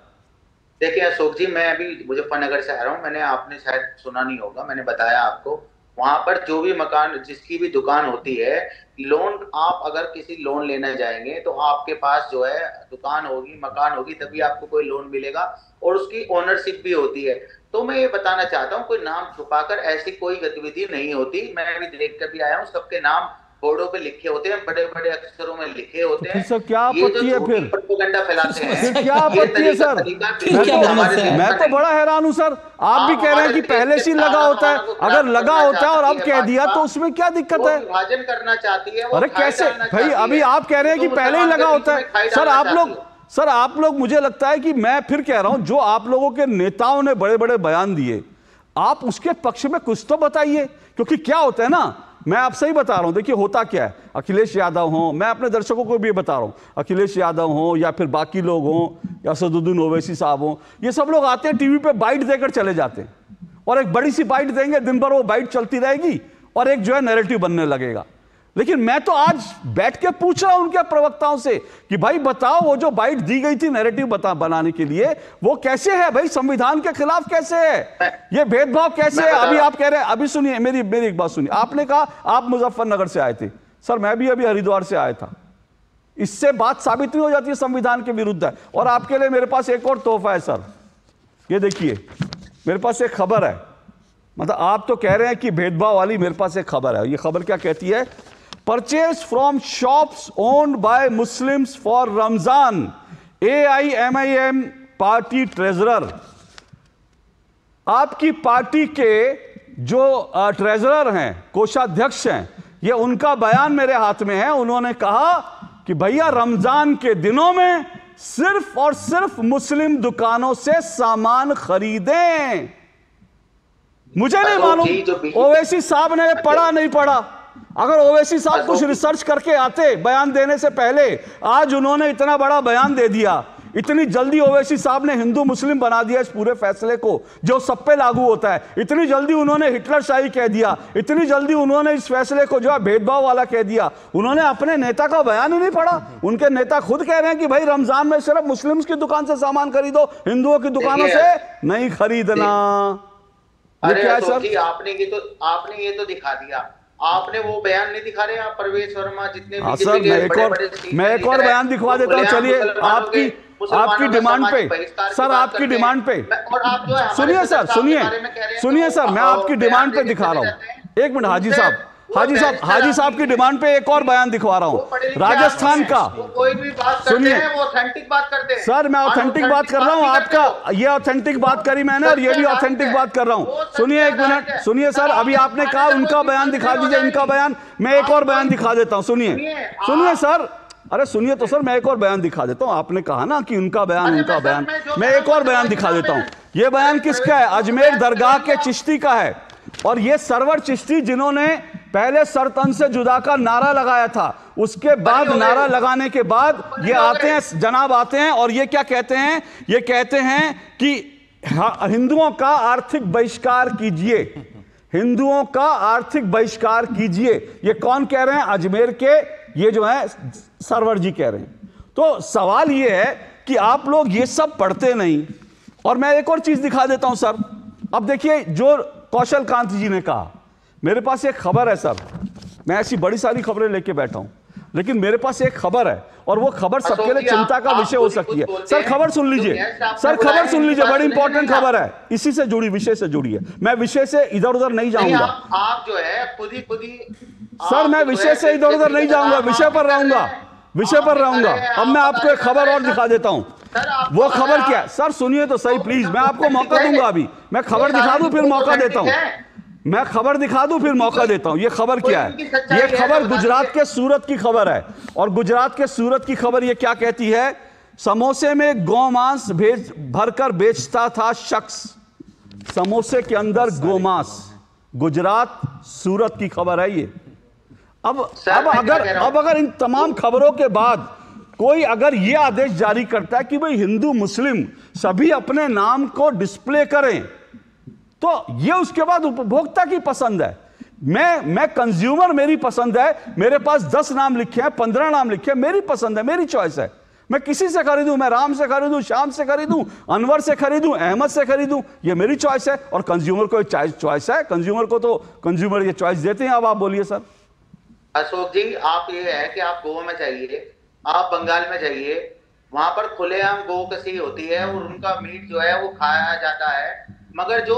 देखिए अशोक जी, मैं अभी मुजफ्फरनगर से आ रहा हूँ। मैंने आपने शायद सुना नहीं होगा, मैंने बताया आपको, वहां पर जो भी मकान जिसकी भी दुकान होती है, लोन आप अगर किसी लोन लेने जाएंगे तो आपके पास जो है दुकान होगी, मकान होगी, तभी आपको कोई लोन मिलेगा और उसकी ओनरशिप भी होती है। तो मैं ये बताना चाहता हूँ कोई नाम छुपाकर ऐसी कोई गतिविधि नहीं होती। मैं अभी देख कर भी आया हूँ, सबके नाम बोर्डों पे लिखे होते हैं, बड़े बड़े अक्षरों में लिखे होते हैं। सर क्या आपत्ति है फिर? प्रोपेगेंडा फैलाते हैं। फिर क्या आपत्ति है सर? मैं तो बड़ा हैरान हूं सर। आप भी कह रहे हैं कि पहले से लगा होता है, अगर लगा होता है और अब कह दिया तो उसमें क्या दिक्कत है? विभाजन करना चाहती है। अरे कैसे भाई, अभी आप कह रहे हैं कि पहले ही लगा होता है। सर आप लोग मुझे लगता है कि मैं फिर कह रहा हूं, जो आप लोगों के नेताओं ने बड़े बड़े बयान दिए, आप उसके पक्ष में कुछ तो बताइए। क्योंकि क्या होता है ना, मैं आपसे ही बता रहा हूं, देखिए होता क्या है, अखिलेश यादव हो, मैं अपने दर्शकों को भी बता रहा हूं, अखिलेश यादव हो या फिर बाकी लोग हों या असदुद्दीन ओवैसी साहब हो, ये सब लोग आते हैं टीवी पे बाइट देकर चले जाते हैं और एक बड़ी सी बाइट देंगे, दिन भर वो बाइट चलती रहेगी और एक जो है नैरेटिव बनने लगेगा। लेकिन मैं तो आज बैठ के पूछ रहा हूं उनके प्रवक्ताओं से कि भाई बताओ, वो जो बाइट दी गई थी नैरेटिव बनाने के लिए, वो कैसे है भाई? संविधान के खिलाफ कैसे है? ये भेदभाव कैसे है? अभी आप कह रहे हैं, अभी सुनिए मेरी एक बात सुनिए, आपने कहा आप मुजफ्फरनगर से आए थे। सर मैं भी अभी हरिद्वार से आया था। इससे बात साबित नहीं हो जाती है संविधान के विरुद्ध है। और आपके लिए मेरे पास एक और तोहफा है सर, ये देखिए मेरे पास एक खबर है। मतलब आप तो कह रहे हैं कि भेदभाव वाली, मेरे पास एक खबर है। ये खबर क्या कहती है? Purchase from shops owned by Muslims for Ramzan, AIMIM party treasurer. आपकी पार्टी के जो ट्रेजरर हैं, कोषाध्यक्ष हैं, ये उनका बयान मेरे हाथ में है। उन्होंने कहा कि भैया रमजान के दिनों में सिर्फ और सिर्फ मुस्लिम दुकानों से सामान खरीदें। मुझे नहीं मालूम ओवैसी साहब ने पढ़ा नहीं पढ़ा। अगर ओवैसी साहब कुछ रिसर्च करके आते बयान देने से पहले, आज उन्होंने इतना बड़ा बयान दे दिया। इतनी जल्दी ओवैसी साहब ने हिंदू मुस्लिम बना दिया इस पूरे फैसले को जो सब पे लागू होता है। इतनी जल्दी उन्होंने हिटलरशाही कह दिया, इतनी जल्दी उन्होंने इस फैसले को जो है भेदभाव वाला कह दिया। उन्होंने अपने नेता का बयान ही नहीं पढ़ा। उनके नेता खुद कह रहे हैं कि भाई रमजान में सिर्फ मुस्लिम्स की दुकान से सामान खरीदो, हिंदुओं की दुकानों से नहीं खरीदना। अरे अशोक जी, आपने ये तो दिखा दिया। आपने वो बयान नहीं दिखा रहे आप, परवेश वर्मा जितने भी सर, मैं एक और बयान दिखवा देता हूँ। चलिए आपकी डिमांड पे सर, आपकी डिमांड पे सुनिए सर, सुनिए सर, मैं आपकी डिमांड पे दिखा रहा हूँ। एक मिनट हाजी साहब की डिमांड पे एक और बयान दिखवा रहा हूँ। राजस्थान का कोई भी बात करते हैं वो ऑथेंटिक बात करते हैं। सर मैं ऑथेंटिक बात कर रहा हूँ, आपका ये ऑथेंटिक बात करी मैंने और ये भी ऑथेंटिक बात कर रहा हूँ। सुनिए एक मिनट, सुनिए सर, अभी आपने कहा उनका बयान दिखा दीजिए, इनका बयान। मैं एक और बयान दिखा देता हूँ, सुनिए सर। अरे सुनिए तो सर, मैं एक और बयान दिखा देता हूँ। आपने कहा ना कि उनका बयान, मैं एक और बयान दिखा देता हूँ। ये बयान किसका है? अजमेर दरगाह के चिश्ती का है। और ये सरवर चिश्ती जिन्होंने पहले सरतन से जुदा का नारा लगाया था, उसके बाद नारा लगाने के बाद ये आते हैं, जनाब आते हैं और ये क्या कहते हैं? ये कहते हैं कि हिंदुओं का आर्थिक बहिष्कार कीजिए, हिंदुओं का आर्थिक बहिष्कार कीजिए। ये कौन कह रहे हैं? अजमेर के ये जो है सरवर जी कह रहे हैं। तो सवाल ये है कि आप लोग ये सब पढ़ते नहीं। और मैं एक और चीज दिखा देता हूं सर। अब देखिए, जो कौशल कांत जी ने कहा, मेरे पास एक खबर है सर, मैं ऐसी बड़ी सारी खबरें लेके बैठा हूं, लेकिन मेरे पास एक खबर है और वो खबर सबके लिए चिंता का विषय हो सकती है। सर खबर सुन लीजिए, सर खबर सुन लीजिए, बड़ी इंपॉर्टेंट खबर है, इसी से जुड़ी, विषय से जुड़ी है। मैं विषय से इधर उधर नहीं जाऊंगा। आप जो है खुद ही सर, मैं विषय से इधर उधर नहीं जाऊंगा, विषय पर रहूंगा, विषय पर रहूंगा। अब मैं आपको एक खबर और दिखा देता हूं। वो खबर क्या है? सर सुनिए तो सही प्लीज, मैं आपको मौका दूंगा। अभी मैं खबर दिखा दूं फिर मौका देता हूं। मैं खबर दिखा दूं फिर मौका देता हूं। ये खबर क्या है? ये खबर गुजरात के सूरत की खबर है। और गुजरात के सूरत की खबर ये क्या कहती है? समोसे में गौमांस भरकर बेचता था शख्स, समोसे के अंदर गौमांस। गुजरात सूरत की खबर है ये। अब अगर इन तमाम खबरों के बाद कोई अगर ये आदेश जारी करता है कि भाई हिंदू मुस्लिम सभी अपने नाम को डिस्प्ले करें, तो ये उसके बाद उपभोक्ता की पसंद है। मैं कंज्यूमर, मेरी पसंद है। मेरे पास 10 नाम लिखे हैं, 15 नाम लिखे हैं, मेरी पसंद है, मेरी चॉइस है। मैं किसी से खरीदूं, मैं राम से खरीदूं, श्याम से खरीदूं, अनवर से खरीदूं, अहमद से खरीदूं, ये मेरी चॉइस है। और कंज्यूमर को चॉइस है, कंज्यूमर को तो कंज्यूमर ये चॉइस देते हैं। अब आप बोलिए सर। अशोक जी, आप ये है कि आप गोवा में जाइए, आप बंगाल में जाइए, वहां पर खुलेआम गौ कसी होती है और उनका मीट जो है वो खाया जाता है। मगर जो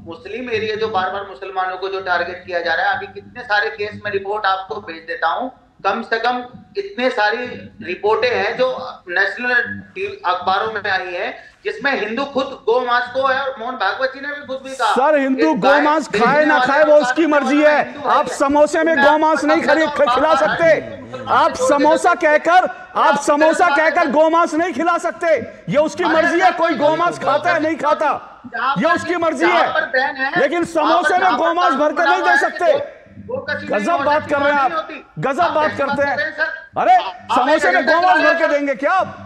मुस्लिम एरिया, जो बार बार मुसलमानों को जो टारगेट किया जा रहा है, अभी कितने सारे केस में रिपोर्ट आपको भेज देता हूं। कम से कम इतने सारी रिपोर्टें हैं जो नेशनल अखबारों में आई हैं, जिसमें हिंदू खुद गौमांस को है। और मोहन भागवत जी ने भी खुद भी कहा, सर हिंदू गौमांस खाए ना खाए वो उसकी मर्जी है। आप समोसे में गौमांस नहीं खिला सकते। आप समोसा कहकर गौमांस नहीं खिला सकते, ये उसकी मर्जी है। कोई गौमांस खाता है नहीं खाता, ये उसकी मर्जी है। लेकिन समोसे में गौमांस भरकर नहीं दे सकते। गजब बात कर रहे हैं आप, गजब बात करते हैं। अरे समोसे में गौमांस भर के देंगे क्या आप?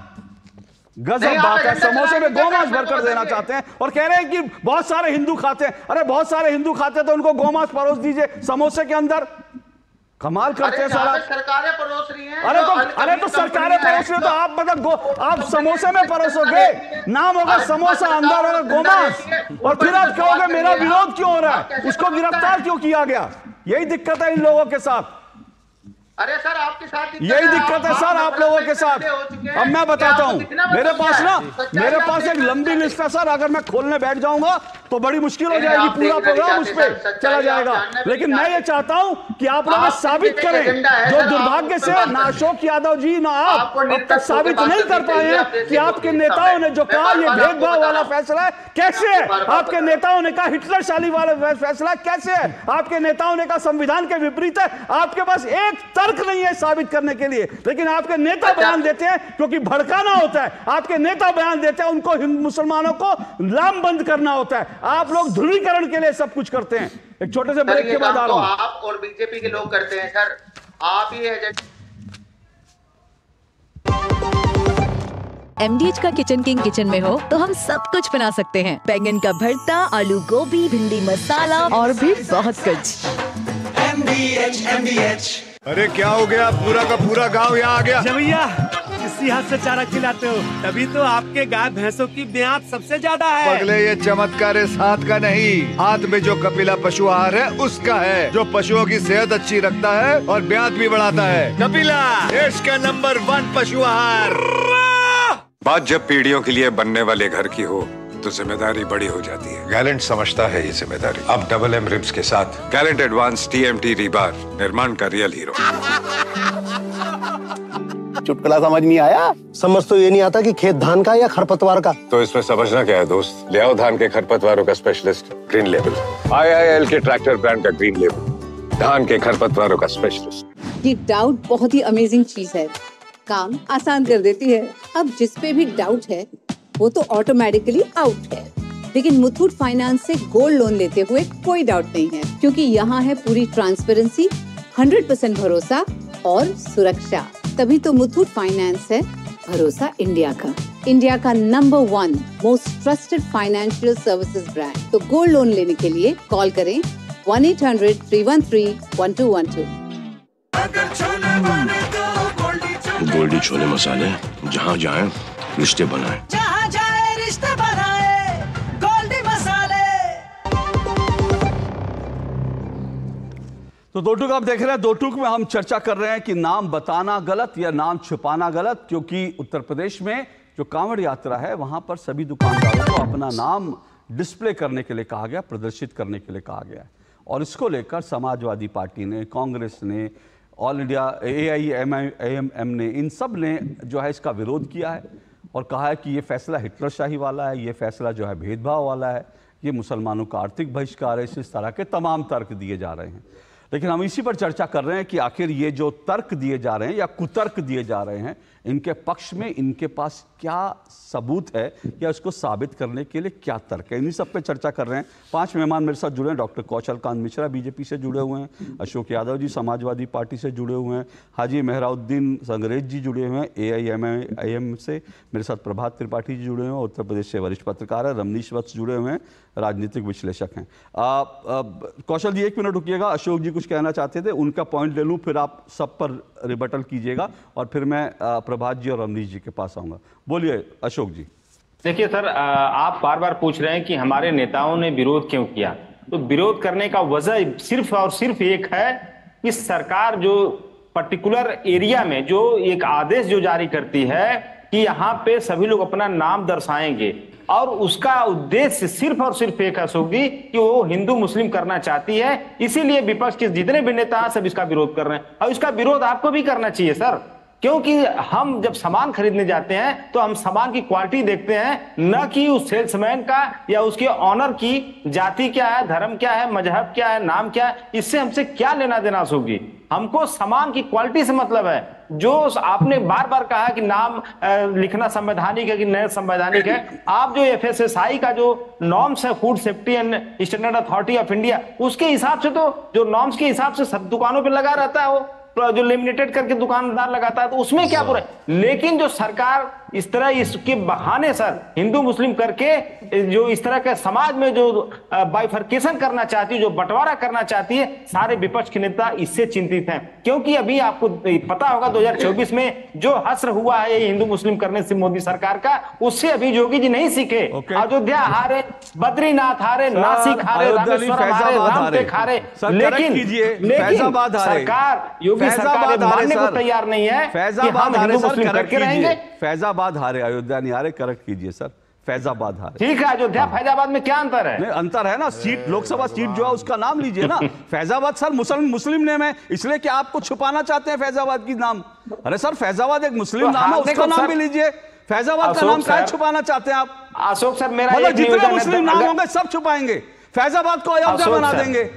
गजब बात है, समोसे में गौमांस भरकर देना चाहते हैं और कह रहे हैं कि बहुत सारे हिंदू खाते हैं। अरे बहुत सारे हिंदू खाते हैं तो उनको गौमांस परोस दीजिए समोसे के अंदर। कमाल करते हैं सारा। सरकारें परोस रही हैं। अरे तो सरकारें परोस रही, तो आप मतलब आप समोसे में परोसोगे, नाम होगा समोसा, अंदर होगा गौमांस, और फिर आप कहोगे मेरा विरोध क्यों हो रहा है, उसको गिरफ्तार क्यों किया गया? यही दिक्कत है इन लोगों के साथ। अरे सर आपके साथ यही दिक्कत है सर आप लोगों के साथ। अब मैं बताता हूं, मेरे पास एक लंबी लिस्ट है सर। अगर मैं खोलने बैठ जाऊंगा तो बड़ी मुश्किल हो जाएगी, पूरा प्रोग्राम उस पर चला जाएगा। लेकिन मैं ये चाहता हूं कि आप लोग साबित करें, जो दुर्भाग्य से ना अशोक यादव जी ना आप अब तक साबित नहीं कर पाए हैं कि आपके नेताओं ने जो कहा ये भेदभाव वाला फैसला है कैसे है। आपके नेताओं ने कहा हिटलरशाही वाला फैसला कैसे है। आपके नेताओं ने कहा संविधान के विपरीत है। आपके पास एक तर्क तर्क नहीं है साबित करने के लिए, लेकिन आपके नेता बयान देते हैं क्योंकि भड़काना होता है। आपके नेता बयान देते हैं, उनको मुसलमानों को लामबंद करना होता है। आप लोग ध्रुवीकरण के लिए सब कुछ करते हैं। एक छोटे से ब्रेक के बाद आ रहा हूं। आप और बीजेपी के लोग करते हैं सर, आप ही एजेंडा। MDH का किचन किंग किचन में हो तो हम सब कुछ बना सकते हैं। बैंगन का भरता, आलू गोभी, भिंडी मसाला और भी बहुत कुछ। MDH। अरे क्या हो गया, पूरा का पूरा गांव यहाँ आ गया। भैया इसी हाथ से चारा खिलाते हो, तभी तो आपके गाय भैंसों की ब्याज सबसे ज्यादा है। पगले ये चमत्कार इस हाथ का नहीं, हाथ में जो कपिला पशु आहार है उसका है, जो पशुओं की सेहत अच्छी रखता है और ब्याज भी बढ़ाता है। कपिला देश का नंबर 1 पशु आहार। बात जब पीढ़ियों के लिए बनने वाले घर की हो तो जिम्मेदारी बड़ी हो जाती है। गैलेंट समझता है ये जिम्मेदारी। अब डबल M रिब्स के साथ गैलेंट एडवांस TMT रीबार, निर्माण का रियल हीरो। चुटकुला समझ नहीं आया? समझ तो ये नहीं आता कि खेत धान का या खरपतवार का। तो इसमें समझना क्या है दोस्त, ले आओ धान के खरपतवारों का स्पेशलिस्ट ग्रीन लेबल। IIL के ट्रैक्टर ब्रांड का ग्रीन लेबल, धान के खरपतवारों का स्पेशलिस्ट। ये डाउट बहुत ही अमेजिंग चीज है, काम आसान कर देती है। अब जिस पे भी डाउट है वो तो ऑटोमेटिकली आउट है। लेकिन मुथूट फाइनेंस से गोल्ड लोन लेते हुए कोई डाउट नहीं है, क्योंकि यहाँ है पूरी ट्रांसपेरेंसी, 100% भरोसा और सुरक्षा। तभी तो मुथूट फाइनेंस है भरोसा इंडिया का number 1 most trusted financial services brand. तो गोल्ड लोन लेने के लिए कॉल करें 1-800-313-1212। गोल्डी छोले मसाले, जहाँ जाए रिश्ते बनाए, जहाँ जाए रिश्ते बनाए, गोल्डी मसाले। तो दो टूक आप देख रहे हैं। दो टूक में हम चर्चा कर रहे हैं कि नाम बताना गलत या नाम छुपाना गलत, क्योंकि उत्तर प्रदेश में जो कांवड़ यात्रा है वहां पर सभी दुकानदारों को अपना नाम डिस्प्ले करने के लिए कहा गया, प्रदर्शित करने के लिए कहा गया है। और इसको लेकर समाजवादी पार्टी ने, कांग्रेस ने, ऑल इंडिया AIMM ने, इन सब ने जो है इसका विरोध किया है और कहा है कि ये फैसला हिटलरशाही वाला है, ये फैसला जो है भेदभाव वाला है, ये मुसलमानों का आर्थिक बहिष्कार है। इस तरह के तमाम तर्क दिए जा रहे हैं। लेकिन हम इसी पर चर्चा कर रहे हैं कि आखिर ये जो तर्क दिए जा रहे हैं या कुतर्क दिए जा रहे हैं, इनके पक्ष में इनके पास क्या सबूत है या इसको साबित करने के लिए क्या तर्क है, इन्हीं सब पे चर्चा कर रहे हैं। 5 मेहमान मेरे साथ जुड़े हैं। डॉक्टर कौशल कांत मिश्रा बीजेपी से जुड़े हुए हैं, अशोक यादव जी समाजवादी पार्टी से जुड़े हुए हैं, हाजी मेहराउद्दीन संग्रेज जी जुड़े हुए हैं AIMM से, मेरे साथ प्रभात त्रिपाठी जी जुड़े हुए हैं, उत्तर प्रदेश से वरिष्ठ पत्रकार है, रमनीश वत्स जुड़े हुए हैं, राजनीतिक विश्लेषक हैं। कौशल जी 1 मिनट रुकिएगा, अशोक जी कुछ कहना चाहते थे, उनका पॉइंट ले लूँ, फिर आप सब पर रिबटल कीजिएगा और फिर मैं प्रभात जी और रमनीश जी के पास आऊँगा। बोलिए अशोक जी। देखिए सर, आप बार बार पूछ रहे हैं कि हमारे नेताओं ने विरोध क्यों किया। तो विरोध करने का वजह सिर्फ और सिर्फ एक है कि सरकार जो पर्टिकुलर एरिया में जो एक आदेश जो जारी करती है कि यहाँ पे सभी लोग अपना नाम दर्शाएंगे, और उसका उद्देश्य सिर्फ और सिर्फ एक है अशोक जी कि वो हिंदू मुस्लिम करना चाहती है। इसीलिए विपक्ष के जितने भी नेता हैं सब इसका विरोध कर रहे हैं, और इसका विरोध आपको भी करना चाहिए सर, क्योंकि हम जब सामान खरीदने जाते हैं तो हम सामान की क्वालिटी देखते हैं, न कि उस सेल्समैन का या उसके ऑनर की जाति क्या है, धर्म क्या है, मजहब क्या है, नाम क्या है। इससे हमसे क्या लेना देना अशोक जी, हमको सामान की क्वालिटी से मतलब है। जो आपने बार बार कहा कि नाम लिखना संवैधानिक है कि नहीं संवैधानिक है, आप जो FSSAI का जो नॉर्म्स है, food safety and standard authority of India, उसके हिसाब से तो जो नॉर्म्स के हिसाब से सब दुकानों पे लगा रहता है, वो जो लेमिनेटेड करके दुकानदार लगाता है, तो उसमें क्या बुरा है। लेकिन जो सरकार इस तरह इसके बहाने सर हिंदू मुस्लिम करके जो इस तरह के समाज में जो बाइफर्केशन करना चाहती है, जो बंटवारा करना चाहती है, सारे विपक्ष के नेता इससे चिंतित हैं। क्योंकि अभी आपको पता होगा 2024 में जो हश्र हुआ है ये हिंदू मुस्लिम करने से मोदी सरकार का, उससे अभी योगी जी नहीं सीखे। अयोध्या हारे, बदरीनाथ हारे, नासिक हारे, रामेश्वरम हारे, रामटेक हारे, लेकिन सरकार योगी सरकार मानने को तैयार नहीं है कि हम हिंदू मुस्लिम करके रहेंगे। फैजाबाद हारे, अयोध्या नहीं हारे, करेक्ट कीजिए सर, फैजाबाद हारे। ठीक है, अयोध्या फैजाबाद में क्या अंतर है? नहीं अंतर है ना, सीट लोकसभा सीट जो है उसका नाम लीजिए ना। फैजाबाद सर मुस्लिम नेम है, इसलिए कि आपको छुपाना चाहते हैं फैजाबाद की नाम। अरे सर फैजाबाद एक मुस्लिम नाम है, उसका नाम भी लीजिए। फैजाबाद का नाम क्या छुपाना चाहते हैं आप? अशोक सर मेरा मतलब जितने मुस्लिम नाम होंगे सब छुपाएंगे, फैजाबाद को अयोध्या बना देंगे।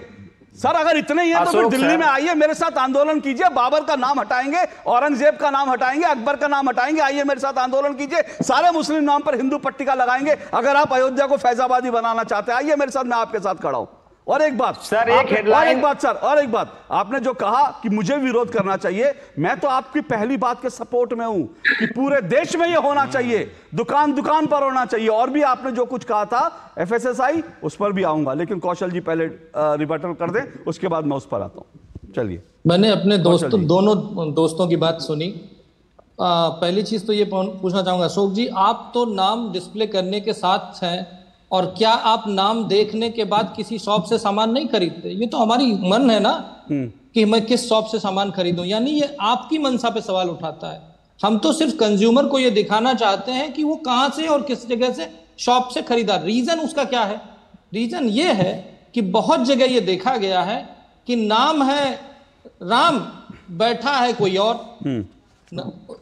सर अगर इतने ही है तो फिर दिल्ली में आइए, मेरे साथ आंदोलन कीजिए, बाबर का नाम हटाएंगे, औरंगजेब का नाम हटाएंगे, अकबर का नाम हटाएंगे, आइए मेरे साथ आंदोलन कीजिए, सारे मुस्लिम नाम पर हिंदू पट्टिका लगाएंगे। अगर आप अयोध्या को फैजाबादी बनाना चाहते हैं आइए मेरे साथ, मैं आपके साथ खड़ा हूं। और एक बात सर, एक बात आपने जो कहा कि मुझे विरोध करना चाहिए, मैं तो आपकी पहली बात के सपोर्ट में हूं कि पूरे देश में यह होना चाहिए, दुकान दुकान पर होना चाहिए। और भी आपने जो कुछ कहा था FSSAI, उस पर भी आऊंगा, लेकिन कौशल जी पहले रिबटल कर दें, उसके बाद मैं उस पर आता हूं। चलिए। मैंने अपने दोनों दोस्तों की बात सुनी। पहली चीज तो ये पूछना चाहूंगा अशोक जी, आप तो नाम डिस्प्ले करने के साथ हैं, और क्या आप नाम देखने के बाद किसी शॉप से सामान नहीं खरीदते? ये तो हमारी मन है ना कि मैं किस शॉप से सामान खरीदूं, यानी ये आपकी मंशा पे सवाल उठाता है। हम तो सिर्फ कंज्यूमर को ये दिखाना चाहते हैं कि वो कहां से और किस जगह से शॉप से खरीदा। रीजन उसका क्या है? रीजन ये है कि बहुत जगह ये देखा गया है कि नाम है राम, बैठा है कोई और,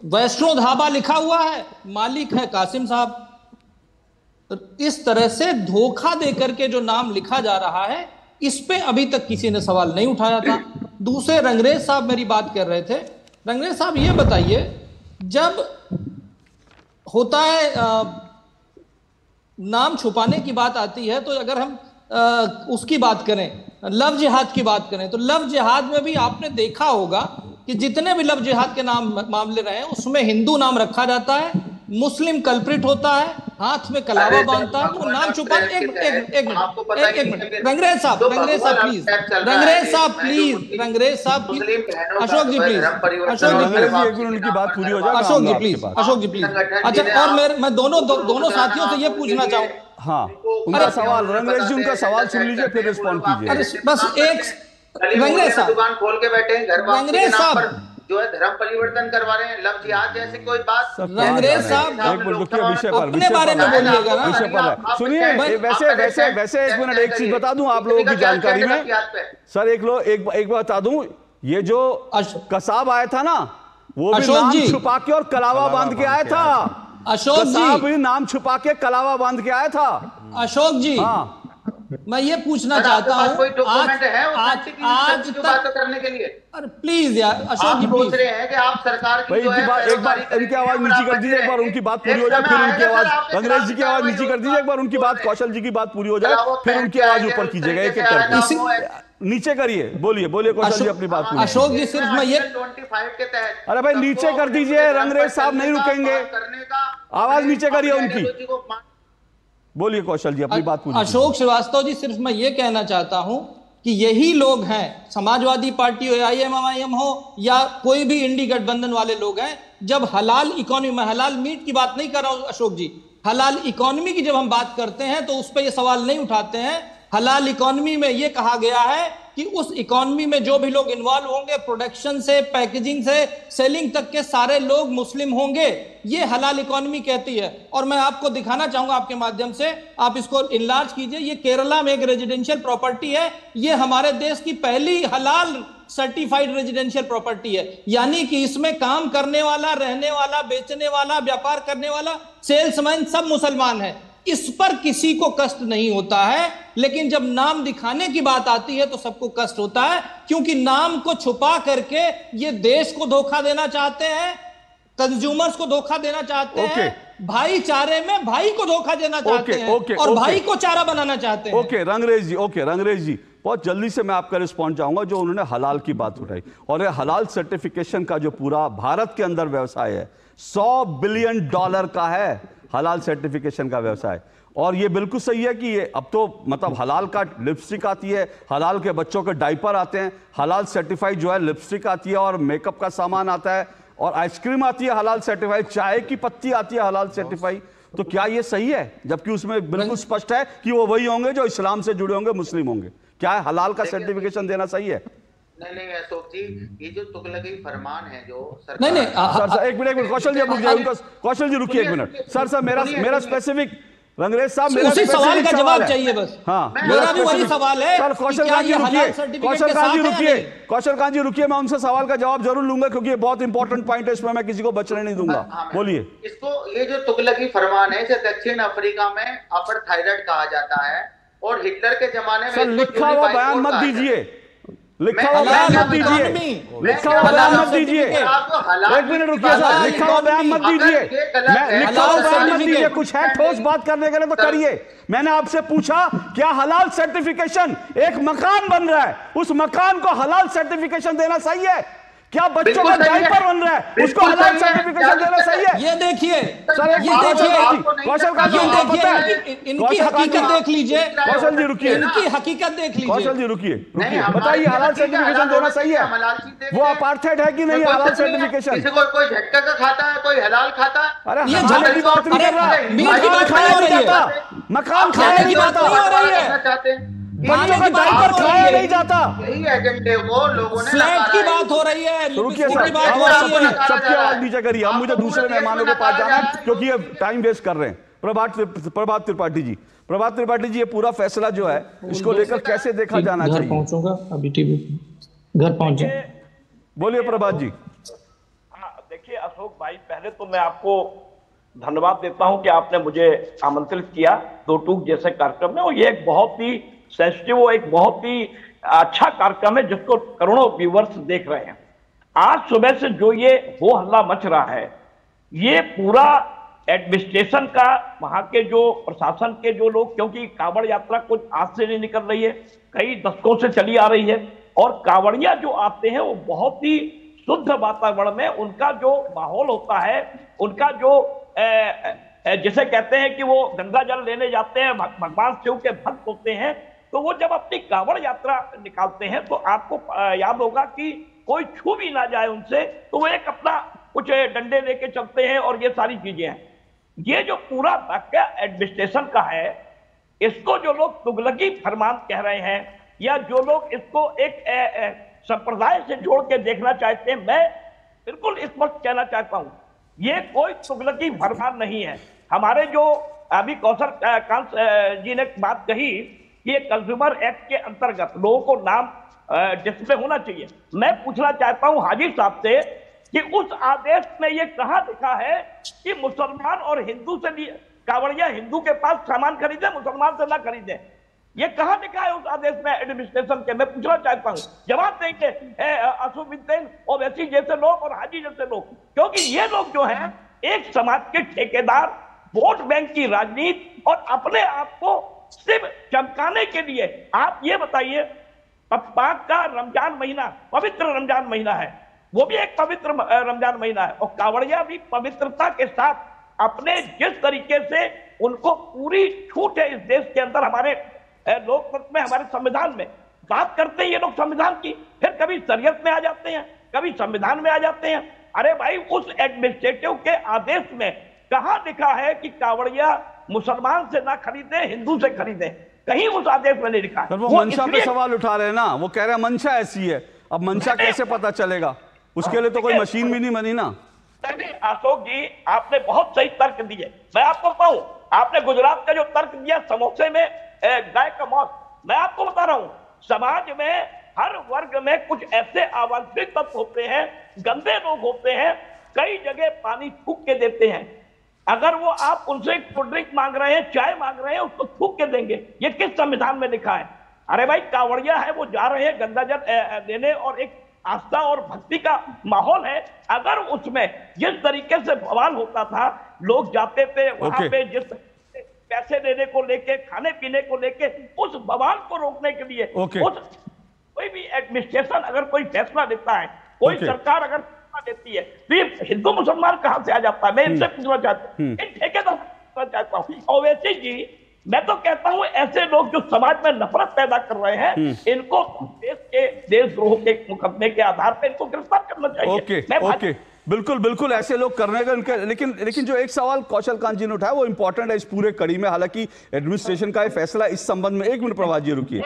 वैष्णो ढाबा लिखा हुआ है, मालिक है कासिम साहब। तो इस तरह से धोखा देकर के जो नाम लिखा जा रहा है, इस पे अभी तक किसी ने सवाल नहीं उठाया था। दूसरे रंगरेज साहब मेरी बात कर रहे थे। रंगरेज साहब ये बताइए, जब होता है नाम छुपाने की बात आती है, तो अगर हम उसकी बात करें, लव जिहाद की बात करें, तो लव जिहाद में भी आपने देखा होगा कि जितने भी लव जिहाद के नाम मामले रहे हैं उसमें हिंदू नाम रखा जाता है, मुस्लिम कल्प्रिट होता है, हाथ में कलावा बांधता है, तो नाम छुपा। एक मिनट रंगरेज साहब प्लीज, अशोक जी प्लीज, उनकी बात पूरी हो जाए। अशोक जी प्लीज। अच्छा, और मैं दोनों साथियों से ये पूछना चाहूँ, हाँ उनका सवाल, रंगरेज जी उनका सवाल सुन लीजिए फिर रिस्पॉन्ड कीजिए। अरे बस एक रंगरेज साहब दुकान खोल के बैठे हैं, घर वापसी के नाम पर जो है धर्म परिवर्तन करवा रहे हैं, लव जिहाद जैसी कोई बात। रंगरेज साहब विषय पर बोलिएगा ना, विषय पर सुनिए। वैसे एक मिनट, एक चीज बता दूं आप लोगों की जानकारी में सर, एक बात बता दूं, ये जो कसाब आया था ना, वो भी नाम छुपा के और कलावा बांध के आया था। अशोक जी नाम छुपा के कलावा बांध के आया था। अशोक जी, हाँ मैं ये पूछना चाहता हूँ, आज तक करने के लिए, अरे प्लीज यार अशोक जी, पूछ रहे हैं कि आप सरकार की जो है, एक बार इनकी आवाज नीची कर दीजिए, एक बार उनकी बात पूरी हो जाए, फिर उनकी आवाज, अंग्रेज जी की आवाज नीची कर दीजिए, एक बार उनकी बात, कौशल जी की बात पूरी हो जाए, फिर उनकी आवाज ऊपर कीजिएगा, एक एक करके नीचे करिए। बोलिए कौशल जी अपनी बात पूरी। अशोक जी सिर्फ मैं ये 25 के तहत, अरे भाई नीचे कर दीजिए, रंगरेज साहब नहीं रुकेंगे, आवाज नीचे करिए उनकी। बोलिए कौशल जी अपनी बात पूरी। अशोक श्रीवास्तव जी, सिर्फ मैं ये कहना चाहता हूं कि यही लोग हैं, समाजवादी पार्टी हो, IMIM हो, या कोई भी इंडी गठबंधन वाले लोग हैं, जब हलाल इकोनॉमी, मैं हलाल मीट की बात नहीं कर रहा हूं अशोक जी, हलाल इकोनॉमी की जब हम बात करते हैं तो उस पर ये सवाल नहीं उठाते हैं। हलाल इकोनॉमी में ये कहा गया है कि उस इकोनॉमी में जो भी लोग इन्वॉल्व होंगे, प्रोडक्शन से पैकेजिंग से सेलिंग तक के सारे लोग मुस्लिम होंगे, ये हलाल इकोनॉमी कहती है। और मैं आपको दिखाना चाहूंगा आपके माध्यम से, आप इसको इनलार्ज कीजिए, ये केरला में एक रेजिडेंशियल प्रॉपर्टी है, ये हमारे देश की पहली हलाल सर्टिफाइड रेजिडेंशियल प्रॉपर्टी है, यानी कि इसमें काम करने वाला, रहने वाला, बेचने वाला, व्यापार करने वाला, सेल्समैन सब मुसलमान है। इस पर किसी को कष्ट नहीं होता है, लेकिन जब नाम दिखाने की बात आती है तो सबको कष्ट होता है, क्योंकि नाम को छुपा करके ये देश को धोखा देना चाहते हैं, कंज्यूमर्स को धोखा देना चाहते हैं, भाईचारे में भाई को धोखा देना चाहते हैं, और भाई को चारा बनाना चाहते हैं। ओके रंगरेज जी बहुत जल्दी से मैं आपका रिस्पॉन्स चाहूंगा। जो उन्होंने हलाल की बात उठाई, और ये हलाल सर्टिफिकेशन का जो पूरा भारत के अंदर व्यवसाय है, $100 बिलियन का है हलाल सर्टिफिकेशन का व्यवसाय। और ये बिल्कुल सही है कि ये अब तो मतलब हलाल का लिपस्टिक आती है, हलाल के बच्चों के डायपर आते हैं, हलाल सर्टिफाइड जो है लिपस्टिक आती है, और मेकअप का सामान आता है, और आइसक्रीम आती है हलाल सर्टिफाइड, चाय की पत्ती आती है हलाल सर्टिफाइड। तो क्या ये सही है? जबकि उसमें बिल्कुल स्पष्ट है कि वो वही होंगे जो इस्लाम से जुड़े होंगे, मुस्लिम होंगे। क्या है हलाल का सर्टिफिकेशन देना सही है? नहीं अशोक जी, ये जो तुगलकी फरमान है जो सरकार, नहीं सर एक मिनट कौशल जी रुक जाइए, कौशल जी रुकिए एक मिनट। सर मेरा स्पेसिफिक, रंगरेज साहब मेरा उसी सवाल का जवाब चाहिए बस। हाँ मेरा भी वही सवाल है। सर कौशल कांत जी रुकिए, मैं उनसे सवाल का जवाब जरूर लूंगा, क्योंकि ये बहुत इंपॉर्टेंट पॉइंट है, इसमें मैं किसी को बचने नहीं दूंगा। बोलिए। इसको, ये जो तुगलकी फरमान है, जो दक्षिण अफ्रीका में अपर थायराइड कहा जाता है, और हिटलर के जमाने में लिखा हुआ बयान मत दीजिए, लिखा हुआ बयान मत दीजिए, लिखा हुआ बयान मत दीजिए। एक मिनट रुकिए सर, लिखा हुआ बयान मत दीजिए, लिखा हुआ बयान मत दीजिए। कुछ है ठोस बात करने के लिए तो करिए। मैंने आपसे पूछा क्या हलाल सर्टिफिकेशन, एक मकान बन रहा है, उस मकान को हलाल सर्टिफिकेशन देना सही है? क्या बच्चों का डायपर बन रहा है, उसको हलाल सर्टिफिकेशन देना सही है? ये देखिए सर, एक कौशल का इनकी हकीकत देख लीजिए। कौशल जी रुकिए, इनकी हकीकत देख लीजिए। कौशल जी रुकिए, बताइए हलाल सर्टिफिकेशन देना सही है? वो अपार्थाइड है कि नहीं हलाल सर्टिफिकेशन? किसी को कोई झटका का खाता है, कोई हलाल खाता है। अरे ये झटके की बात नहीं कर रहा, मकान खाया नहीं जाता, मकान खाया नहीं जाता, बच्चों का डायपर खाया नहीं जाता। यही एजेंडे को लोगों ने फ्लैट की बात हो रही है, रुकिए सर, सबकी आवाज नीचे करिए। अब मुझे दूसरे मेहमानों के पास जाना है क्योंकि ये टाइम वेस्ट कर रहे हैं। प्रभात त्रिपाठी जी, प्रभात त्रिपाठी जी, ये पूरा फैसला जो है इसको लेकर कैसे देखा जाना चाहिए? घर पहुंचूंगा अभी, टीवी घर पहुंचे। बोलिए प्रभात जी। देखिए अशोक भाई, पहले तो मैं आपको धन्यवाद देता हूं कि आपने मुझे आमंत्रित किया दो टूक जैसे कार्यक्रम में, और ये एक बहुत ही सेंसिटिव, एक बहुत ही अच्छा कार्यक्रम है जिसको करोड़ों व्यूवर्स देख रहे हैं। आज सुबह से जो ये हो हल्ला मच रहा है, ये पूरा एडमिनिस्ट्रेशन का, वहां के जो प्रशासन के जो लोग, क्योंकि कांवड़ यात्रा कुछ आज से नहीं निकल रही है, कई दशकों से चली आ रही है, और कांवड़िया जो आते हैं वो बहुत ही शुद्ध वातावरण में, उनका जो माहौल होता है, उनका जो जिसे कहते हैं कि वो गंगा जल लेने जाते हैं, भगवान शिव के भक्त होते हैं, तो वो जब अपनी कांवड़ यात्रा निकालते हैं तो आपको याद होगा कि कोई छू भी ना जाए उनसे, तो वो एक अपना कुछ डंडे लेके चलते हैं और ये सारी चीजें हैं। ये जो पूरा वाकया एडमिनिस्ट्रेशन का है, इसको जो लोग तुगलकी फरमान कह रहे हैं, या जो लोग इसको एक संप्रदाय से जोड़ के देखना चाहते हैं, मैं बिल्कुल इस वक्त कहना चाहता हूं ये कोई तुगलकी फरमान नहीं है। हमारे जो अभी कौशल कांत जी ने बात कही कि ये कंज्यूमर एक्ट के अंतर्गत लोगों को नाम डिस्प्ले होना चाहिए, मैं पूछना चाहता हूं हाजी साहब से कि उस आदेश में ये कहां लिखा है कि मुसलमान और हिंदू से कांवड़िया हिंदू के पास सामान खरीदे, मुसलमान से ना खरीदे? ये कहां लिखा है उस आदेश में एडमिनिस्ट्रेशन के? मैं पूछना चाहता हूं, जवाब देंगे असुबिद्दीन और वैसी जैसे लोग और हाजी जैसे लोग, क्योंकि ये लोग जो हैं एक समाज के ठेकेदार, वोट बैंक की राजनीति और अपने आप को सिर्फ चमकाने के लिए। आप ये बताइए, पाक का रमजान महीना, पवित्र रमजान महीना है, वो भी एक पवित्र रमजान महीना है, और कांवड़िया भी पवित्रता के साथ अपने जिस तरीके से उनको पूरी छूट है इस देश के अंदर, हमारे लोकतंत्र में, हमारे संविधान में बात करते हैं ये लोग संविधान की, फिर कभी शरीयत में आ जाते हैं, कभी संविधान में आ जाते हैं। अरे भाई, उस एडमिनिस्ट्रेटिव के आदेश में कहां लिखा है कि कांवड़िया मुसलमान से ना खरीदे, हिंदू से खरीदे? कहीं उस आदेश में नहीं लिखा है। वो मंशा पे सवाल उठा रहे हैं ना, वो कह रहे हैं मंशा ऐसी है, अब मंशा कैसे पता चलेगा? उसके लिए तो कोई मशीन भी नहीं बनी ना। अशोक जी, आपने बहुत सही तर्क दिए। मैं आपको बताऊं, आपने गुजरात का जो तर्क दिया समोसे में गाय का मौत, मैं आपको बता रहा हूं, समाज में हर वर्ग में कुछ ऐसे अवांछित तत्व होते हैं, गंदे लोग होते हैं, कई जगह पानी थूक के देते हैं। अगर वो आप उनसे कोल्ड ड्रिंक मांग रहे हैं, चाय मांग रहे हैं, उसको थूक के देंगे, ये किस संविधान में लिखा है? अरे भाई, कांवड़िया है, वो जा रहे हैं गंगा जल देने, और एक आस्था और भक्ति का माहौल है। अगर उसमें जिस तरीके से बवाल होता था, लोग जाते थे वहां पे, जिस पैसे देने को लेके, खाने पीने को लेके, उस बवाल को रोकने के लिए कोई भी एडमिनिस्ट्रेशन अगर कोई फैसला लेता है, कोई सरकार अगर फैसला देती है, फिर हिंदू मुसलमान कहां से आ जाता है? मैं इनसे पूछना चाहता हूँ, इन ठेकेदार पूछना चाहता हूँ। और वैसे जी, मैं तो कहता हूं ऐसे लोग जो समाज में नफरत पैदा कर रहे हैं, इनको देशद्रोह के मुकदमे के आधार पर इनको गिरफ्तार करना चाहिए। बिल्कुल बिल्कुल, ऐसे लोग करने का उनके, लेकिन जो एक सवाल कौशल कांत जी ने उठाया वो इंपॉर्टेंट है इस पूरे कड़ी में। हालांकि एडमिनिस्ट्रेशन का ये फैसला इस संबंध में, एक मिनट प्रभात जी रुकिए,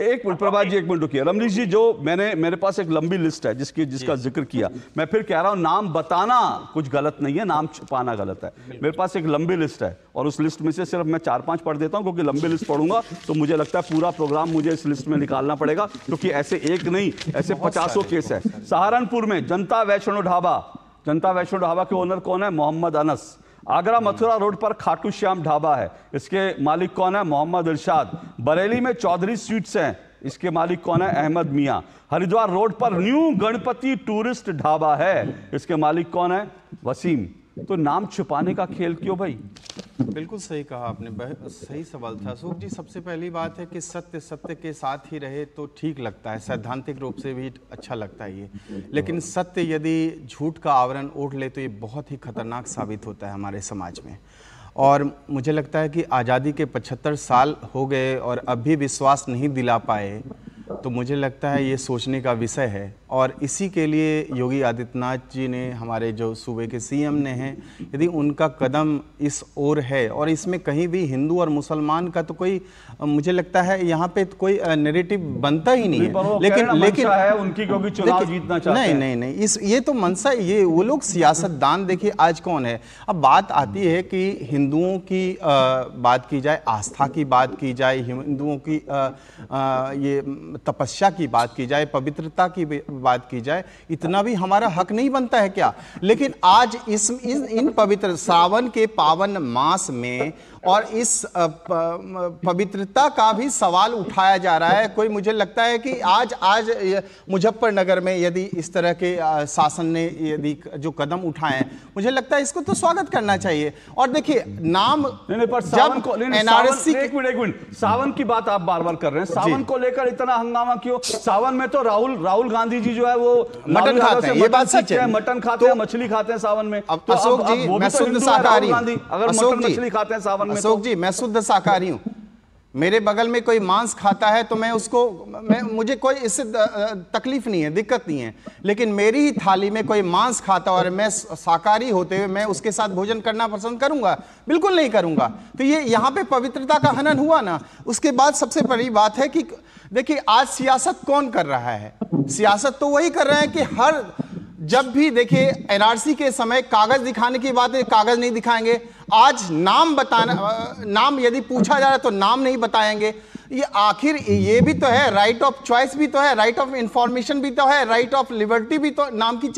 एक मिनट रुकिए। रमनीश जी, जो मेरे पास एक लंबी लिस्ट है जिसका जिक्र किया, मैं फिर कह रहा हूं, नाम बताना कुछ गलत नहीं है, नाम छुपाना गलत है। मेरे पास एक लंबी लिस्ट है और उस लिस्ट में से सिर्फ मैं 4-5 पढ़ देता हूं, क्योंकि लंबी लिस्ट पढ़ूंगा तो मुझे लगता है पूरा प्रोग्राम मुझे इस लिस्ट में निकालना पड़ेगा, क्योंकि ऐसे एक नहीं, ऐसे 50 केस है। सहारनपुर में जनता वैष्णो ढाबा के ओनर कौन है? मोहम्मद अनस। आगरा मथुरा रोड पर खाटू श्याम ढाबा है, इसके मालिक कौन है? मोहम्मद इरशाद। बरेली में चौधरी स्वीट्स हैं, इसके मालिक कौन है? अहमद मियां। हरिद्वार रोड पर न्यू गणपति टूरिस्ट ढाबा है, इसके मालिक कौन है? वसीम। तो नाम छुपाने का खेल क्यों भाई? बिल्कुल सही कहा आपने, सही सवाल था अशोक जी। सबसे पहली बात है कि सत्य सत्य के साथ ही रहे तो ठीक लगता है, सैद्धांतिक रूप से भी अच्छा लगता है ये। लेकिन सत्य यदि झूठ का आवरण ओढ़ ले तो ये बहुत ही खतरनाक साबित होता है हमारे समाज में। और मुझे लगता है कि आज़ादी के 75 साल हो गए और अब भी विश्वास नहीं दिला पाए, तो मुझे लगता है ये सोचने का विषय है। और इसी के लिए योगी आदित्यनाथ जी ने, हमारे जो सूबे के सीएम ने हैं, यदि उनका कदम इस ओर है और इसमें कहीं भी हिंदू और मुसलमान का तो कोई, मुझे लगता है यहाँ पे तो कोई नैरेटिव बनता ही नहीं है। लेकिन है उनकी, क्योंकि चुनाव जीतना चाहते हैं। नहीं, ये तो मनसा, ये वो लोग सियासतदान, देखिए आज कौन है। अब बात आती है कि हिंदुओं की बात की जाए, आस्था की बात की जाए, हिंदुओं की ये तपस्या की बात की जाए, पवित्रता की बात की जाए, इतना भी हमारा हक नहीं बनता है क्या? लेकिन आज इन पवित्र सावन के पावन मास में और इस पवित्रता का भी सवाल उठाया जा रहा है। कोई, मुझे लगता है कि आज मुजफ्फरनगर में यदि इस तरह के शासन ने यदि जो कदम उठाए, मुझे लगता है इसको तो स्वागत करना चाहिए। और देखिए नाम पर सावन को, एक मिनट, सावन की बात आप बार बार कर रहे हैं, सावन को लेकर इतना हंगामा क्यों? सावन में तो राहुल गांधी जी जो है वो मटन खाते हैं, ये बात सच है, मटन खाते हैं, मछली खाते हैं सावन में। तो अशोक जी, मैं शुद्ध शाकाहारी हूं। अगर मटन मछली खाते हैं सावन में, अशोक जी, मैं शुद्ध शाकाहारी हूं। मेरे बगल में कोई मांस खाता है तो मुझे कोई इससे तकलीफ नहीं है, दिक्कत नहीं है। लेकिन मेरी ही थाली में कोई मांस खाता और मैं शाकाहारी होते हुए मैं उसके साथ भोजन करना पसंद करूंगा? बिल्कुल नहीं करूंगा। तो ये यहाँ पे पवित्रता का हनन हुआ ना। उसके बाद सबसे बड़ी बात है कि देखिए आज सियासत कौन कर रहा है? सियासत तो वही कर रहे हैं कि जब भी देखिए एनआरसी के समय कागज दिखाने की बात है, कागज नहीं दिखाएंगे। आज नाम यदि पूछा जा रहा है तो नाम नहीं बताएंगे। ये आखिर ये भी तो है, राइट ऑफ चॉइस भी तो है, राइट ऑफ इंफॉर्मेशन भी तो है, राइट ऑफ लिबर्टी भी तो नाम की,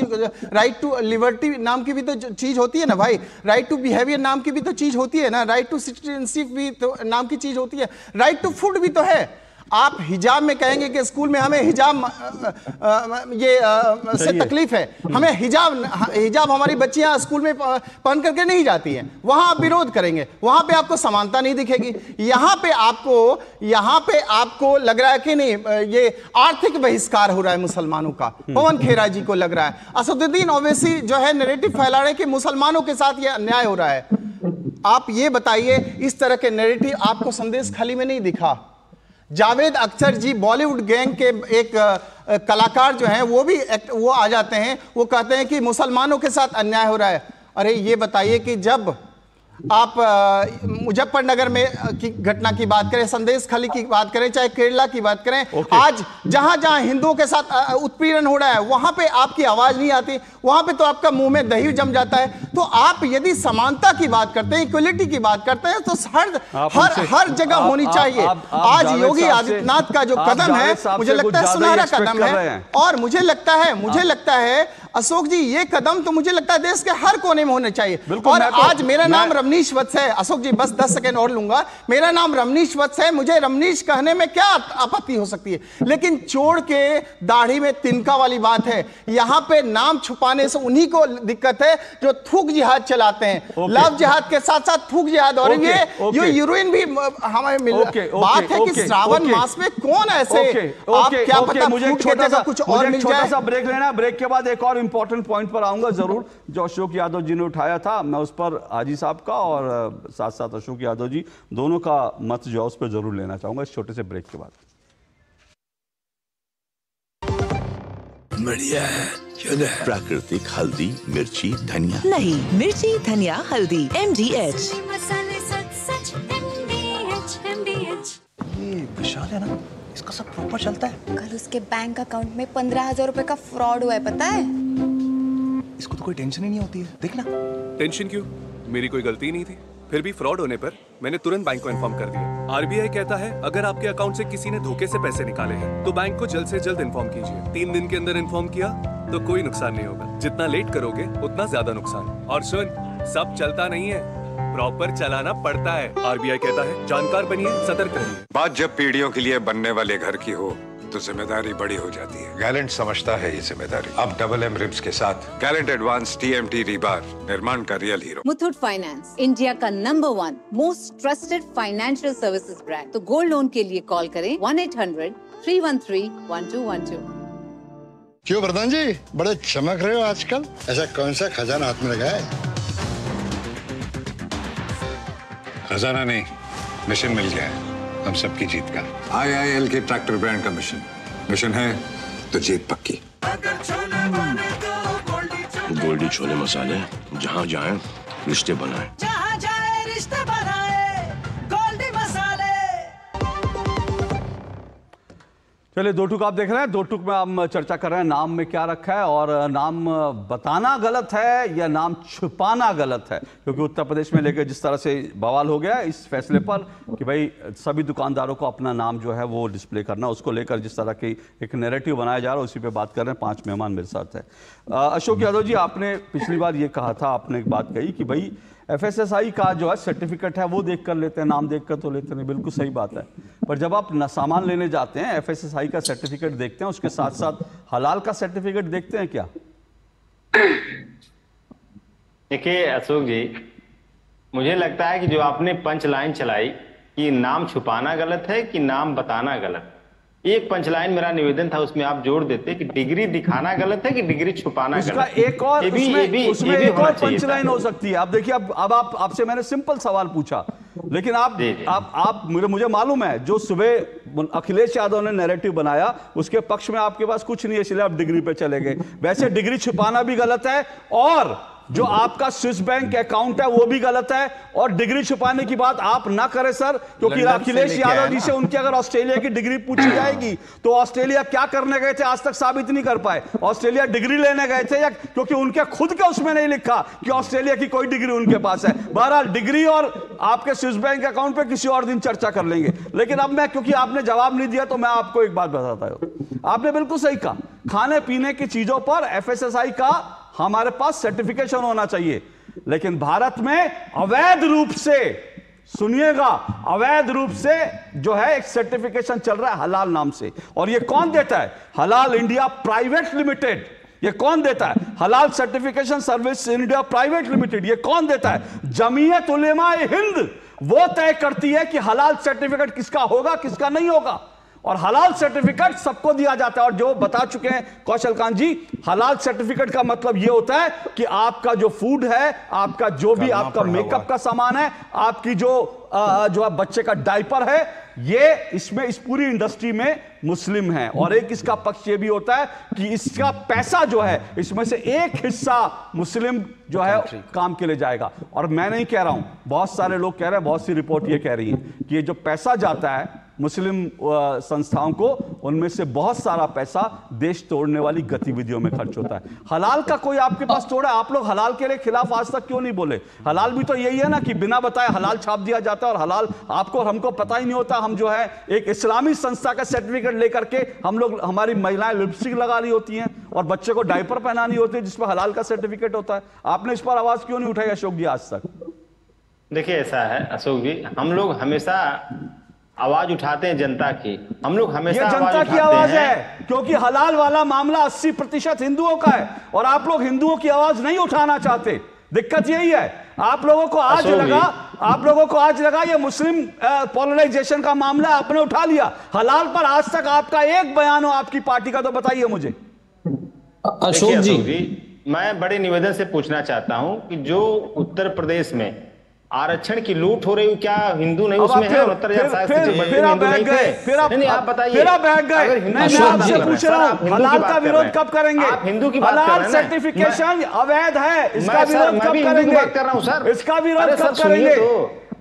राइट टू लिबर्टी नाम की भी तो चीज होती है ना भाई, राइट टू बिहेवियर नाम की भी तो चीज होती है ना, राइट टू सिटीजनशिप भी तो नाम की चीज होती है, राइट टू फूड भी तो है। आप हिजाब में कहेंगे कि स्कूल में हमें हिजाब से तकलीफ है, हमें हिजाब हमारी बच्चियां स्कूल में पहन करके नहीं जाती हैं, वहां आप विरोध करेंगे, वहां पे आपको समानता नहीं दिखेगी। यहाँ पे आपको लग रहा है कि नहीं ये आर्थिक बहिष्कार हो रहा है मुसलमानों का, पवन खेरा जी को लग रहा है। असदुद्दीन ओवैसी जो है नैरेटिव फैला रहे हैं कि मुसलमानों के साथ ये अन्याय हो रहा है। आप ये बताइए, इस तरह के नैरेटिव आपको संदेश खाली में नहीं दिखा? जावेद अख्तर जी बॉलीवुड गैंग के एक कलाकार जो हैं वो आ जाते हैं, वो कहते हैं कि मुसलमानों के साथ अन्याय हो रहा है। अरे ये बताइए कि जब आप मुजफ्फरनगर में की घटना की बात करें, संदेश खाली की बात करें, चाहे केरला की बात करें, आज जहां जहां हिंदुओं के साथ उत्पीड़न हो रहा है वहां पे आपकी आवाज नहीं आती, वहां पे तो आपका मुंह में दही जम जाता है। तो आप यदि समानता की बात करते हैं, इक्वलिटी की बात करते हैं, तो हर जगह होनी चाहिए। आज योगी आदित्यनाथ का जो कदम है, मुझे लगता है सुनहरा कदम है। और मुझे लगता है अशोक जी, ये कदम तो मुझे लगता है देश के हर कोने में होने चाहिए। और आज मेरा नाम रमनीश वत्स है, अशोक जी बस 10 सेकंड और लूंगा, मेरा नाम रमनीश वत्स है, मुझे रमनीश कहने में क्या आपत्ति हो सकती है? लेकिन चोर के दाढ़ी में तिनका वाली बात है। यहां पे नाम छुपाने से उन्हीं को दिक्कत है जो थूक जिहाद चलाते हैं, लव जिहाद के साथ साथ थूक जिहाद। और ये यूरोइन भी हमें बात है कि श्रावण मास में कौन ऐसे, आप क्या पता मुझे कुछ और मिल जाए। छोटा सा ब्रेक लेना, ब्रेक के बाद एक और इंपॉर्टेंट पॉइंट पर आऊंगा जरूर, जो अशोक यादव जी ने उठाया था। मैं उस पर हाजी साहब का और साथ साथ अशोक यादव जी दोनों का मत जो है उस पर जरूर लेना चाहूंगा इस छोटे से ब्रेक के बाद। बढ़िया है, प्राकृतिक हल्दी मिर्ची धनिया। नहीं, मिर्ची धनिया हल्दी MDH। ये विशाल है ना, इसका सब प्रॉपर चलता है। कल उसके बैंक अकाउंट में 15,000 रुपए का फ्रॉड हुआ है, पता है? इसको तो कोई टेंशन ही नहीं होती है, देखना। टेंशन क्यों? मेरी कोई गलती नहीं थी। फिर भी फ्रॉड होने पर मैंने तुरंत बैंक को इन्फॉर्म कर दिया। RBI कहता है अगर आपके अकाउंट से किसी ने धोखे से पैसे निकाले हैं तो बैंक को जल्द से जल्द इन्फॉर्म कीजिए। 3 दिन के अंदर इन्फॉर्म किया तो कोई नुकसान नहीं होगा, जितना लेट करोगे उतना ज्यादा नुकसान। और सुन, सब चलता नहीं है, प्रॉपर चलाना पड़ता है। आरबीआई कहता है जानकार बनिए, सतर्क रहिए। बात जब पीढ़ियों के लिए बनने वाले घर की हो तो जिम्मेदारी बड़ी हो जाती है। गैलेंट समझता है ये जिम्मेदारी। अब डबल एम रिब्स के साथ गैलेंट एडवांस टीएमटी रीबार, निर्माण का real hero. Muthoot Finance, India का number 1 most trusted financial services brand. तो गोल्ड लोन के लिए कॉल करें 1-800-313-1212। क्यों प्रधान जी, बड़े चमक रहे हो आजकल? ऐसा कौन सा खजाना हाथ में लगा है? खजाना नहीं, मिशन मिल गया है हम सबकी जीत का। IIL के ट्रैक्टर ब्रांड का मिशन है तो जीत पक्की। गोल्डी छोले मसाले, जहाँ जाए रिश्ते बनाए। जहाँ जाए रिश्ते बनाए, गोल्डी मसाले। चलिए, दो टूक आप देख रहे हैं। दो टूक में हम चर्चा कर रहे हैं नाम में क्या रखा है, और नाम बताना गलत है या नाम छुपाना गलत है। क्योंकि उत्तर प्रदेश में लेकर जिस तरह से बवाल हो गया इस फैसले पर कि भाई सभी दुकानदारों को अपना नाम जो है वो डिस्प्ले करना, उसको लेकर जिस तरह की एक नैरेटिव बनाया जा रहा है, उसी पे बात कर रहे हैं। 5 मेहमान मेरे साथ है। अशोक यादव जी, आपने पिछली बार ये कहा था, आपने एक बात कही कि भाई FSSAI का जो है सर्टिफिकेट है वो देख कर लेते हैं, नाम देख कर तो लेते नहीं। बिल्कुल सही बात है, पर जब आप सामान लेने जाते हैं FSSAI का सर्टिफिकेट देखते हैं, उसके साथ साथ हलाल का सर्टिफिकेट देखते हैं क्या? देखिए अशोक जी, मुझे लगता है कि जो आपने पंच लाइन चलाई कि नाम छुपाना गलत है कि नाम बताना गलत, एक पंच लाइन मेरा निवेदन था उसमें आप जोड़ देते कि डिग्री दिखाना गलत है कि डिग्री छुपाना गलत है। एक और उसमें एक और पंच लाइन हो सकती है। आप देखिए, अब आपसे मैंने सिंपल सवाल पूछा, लेकिन आप मुझे मालूम है जो सुबह अखिलेश यादव ने नैरेटिव बनाया उसके पक्ष में आपके पास कुछ नहीं है, इसलिए आप डिग्री पे चले गए। वैसे डिग्री छुपाना भी गलत है, और जो आपका स्विस बैंक अकाउंट है वो भी गलत है, और डिग्री छुपाने की बात आप ना करें सर, क्योंकि अखिलेश यादव जी से उनकी अगर ऑस्ट्रेलिया की डिग्री पूछी जाएगी तो ऑस्ट्रेलिया क्या करने गए थे आज तक साबित नहीं कर पाए। ऑस्ट्रेलिया डिग्री लेने गए थे या क्योंकि उनके खुद के उसमें नहीं लिखा कि ऑस्ट्रेलिया की कोई डिग्री उनके पास है। बहरहाल डिग्री और आपके स्विस बैंक अकाउंट पे किसी और दिन चर्चा कर लेंगे। लेकिन अब मैं, क्योंकि आपने जवाब नहीं दिया तो मैं आपको एक बात बताता हूं। आपने बिल्कुल सही कहा, खाने पीने की चीजों पर FSSAI का हमारे पास सर्टिफिकेशन होना चाहिए, लेकिन भारत में अवैध रूप से, सुनिएगा, अवैध रूप से जो है एक सर्टिफिकेशन चल रहा है हलाल नाम से। और ये कौन देता है? हलाल इंडिया प्राइवेट लिमिटेड। ये कौन देता है? हलाल certification service India private limited. ये कौन देता है? जमीयत उलेमा-ए हिंद वो तय करती है कि हलाल सर्टिफिकेट किसका होगा किसका नहीं होगा, और हलाल सर्टिफिकेट सबको दिया जाता है। और जो बता चुके हैं कौशल कांत जी, हलाल सर्टिफिकेट का मतलब यह होता है कि आपका जो फूड है, आपका जो भी आपका मेकअप का सामान है, आपकी जो बच्चे का डायपर है, ये इसमें इस पूरी इंडस्ट्री में मुस्लिम है। और एक इसका पक्ष ये भी होता है कि इसका पैसा जो है इसमें से एक हिस्सा मुस्लिम जो है काम के लिए जाएगा। और मैं नहीं कह रहा हूं, बहुत सारे लोग कह रहे हैं, बहुत सी रिपोर्ट ये कह रही है कि ये जो पैसा जाता है मुस्लिम संस्थाओं को, उनमें से बहुत सारा पैसा देश तोड़ने वाली गतिविधियों में खर्च होता है। हलाल का कोई आपके पास तोड़ा? आप लोग हलाल के लिए खिलाफ आज तक क्यों नहीं बोले? हलाल भी तो यही है ना कि बिना बताए हलाल छाप दिया जाता है, और हलाल आपको और हमको पता ही नहीं होता। हम जो है एक इस्लामी संस्था का सर्टिफिकेट लेकर के हम लोग, हमारी महिलाएं लिपस्टिक लगा रही होती हैं और बच्चे को डायपर पहनानी होती है जिसमें हलाल का सर्टिफिकेट होता है। आपने इस पर आवाज क्यों नहीं उठाई अशोक जी आज तक? देखिए ऐसा है अशोक जी, हम लोग हमेशा आवाज उठाते हैं जनता की, हम लोग हमेशा जनता की आवाज है, क्योंकि हलाल वाला मामला 80% हिंदुओं का है और आप लोग हिंदुओं की आवाज नहीं उठाना चाहते। दिक्कत यही है। आप लोगों को आज लगा ये मुस्लिम पोलराइजेशन का मामला आपने उठा लिया। हलाल पर आज तक आपका एक बयान हो आपकी पार्टी का तो बताइए मुझे। अशोक जी, मैं बड़े निवेदन से पूछना चाहता हूं कि जो उत्तर प्रदेश में आरक्षण की लूट हो रही है, क्या हिंदू नहीं उसमें है? 69,000 फिर आप बैठ गए। मैं आपसे पूछ रहा हूँ, हलाल का विरोध कब करेंगे? आप हिंदू की बात कर रहे हैं। हलाल सर्टिफिकेशन अवैध है, इसका विरोध कब करेंगे? इसका विरोध कब करेंगे?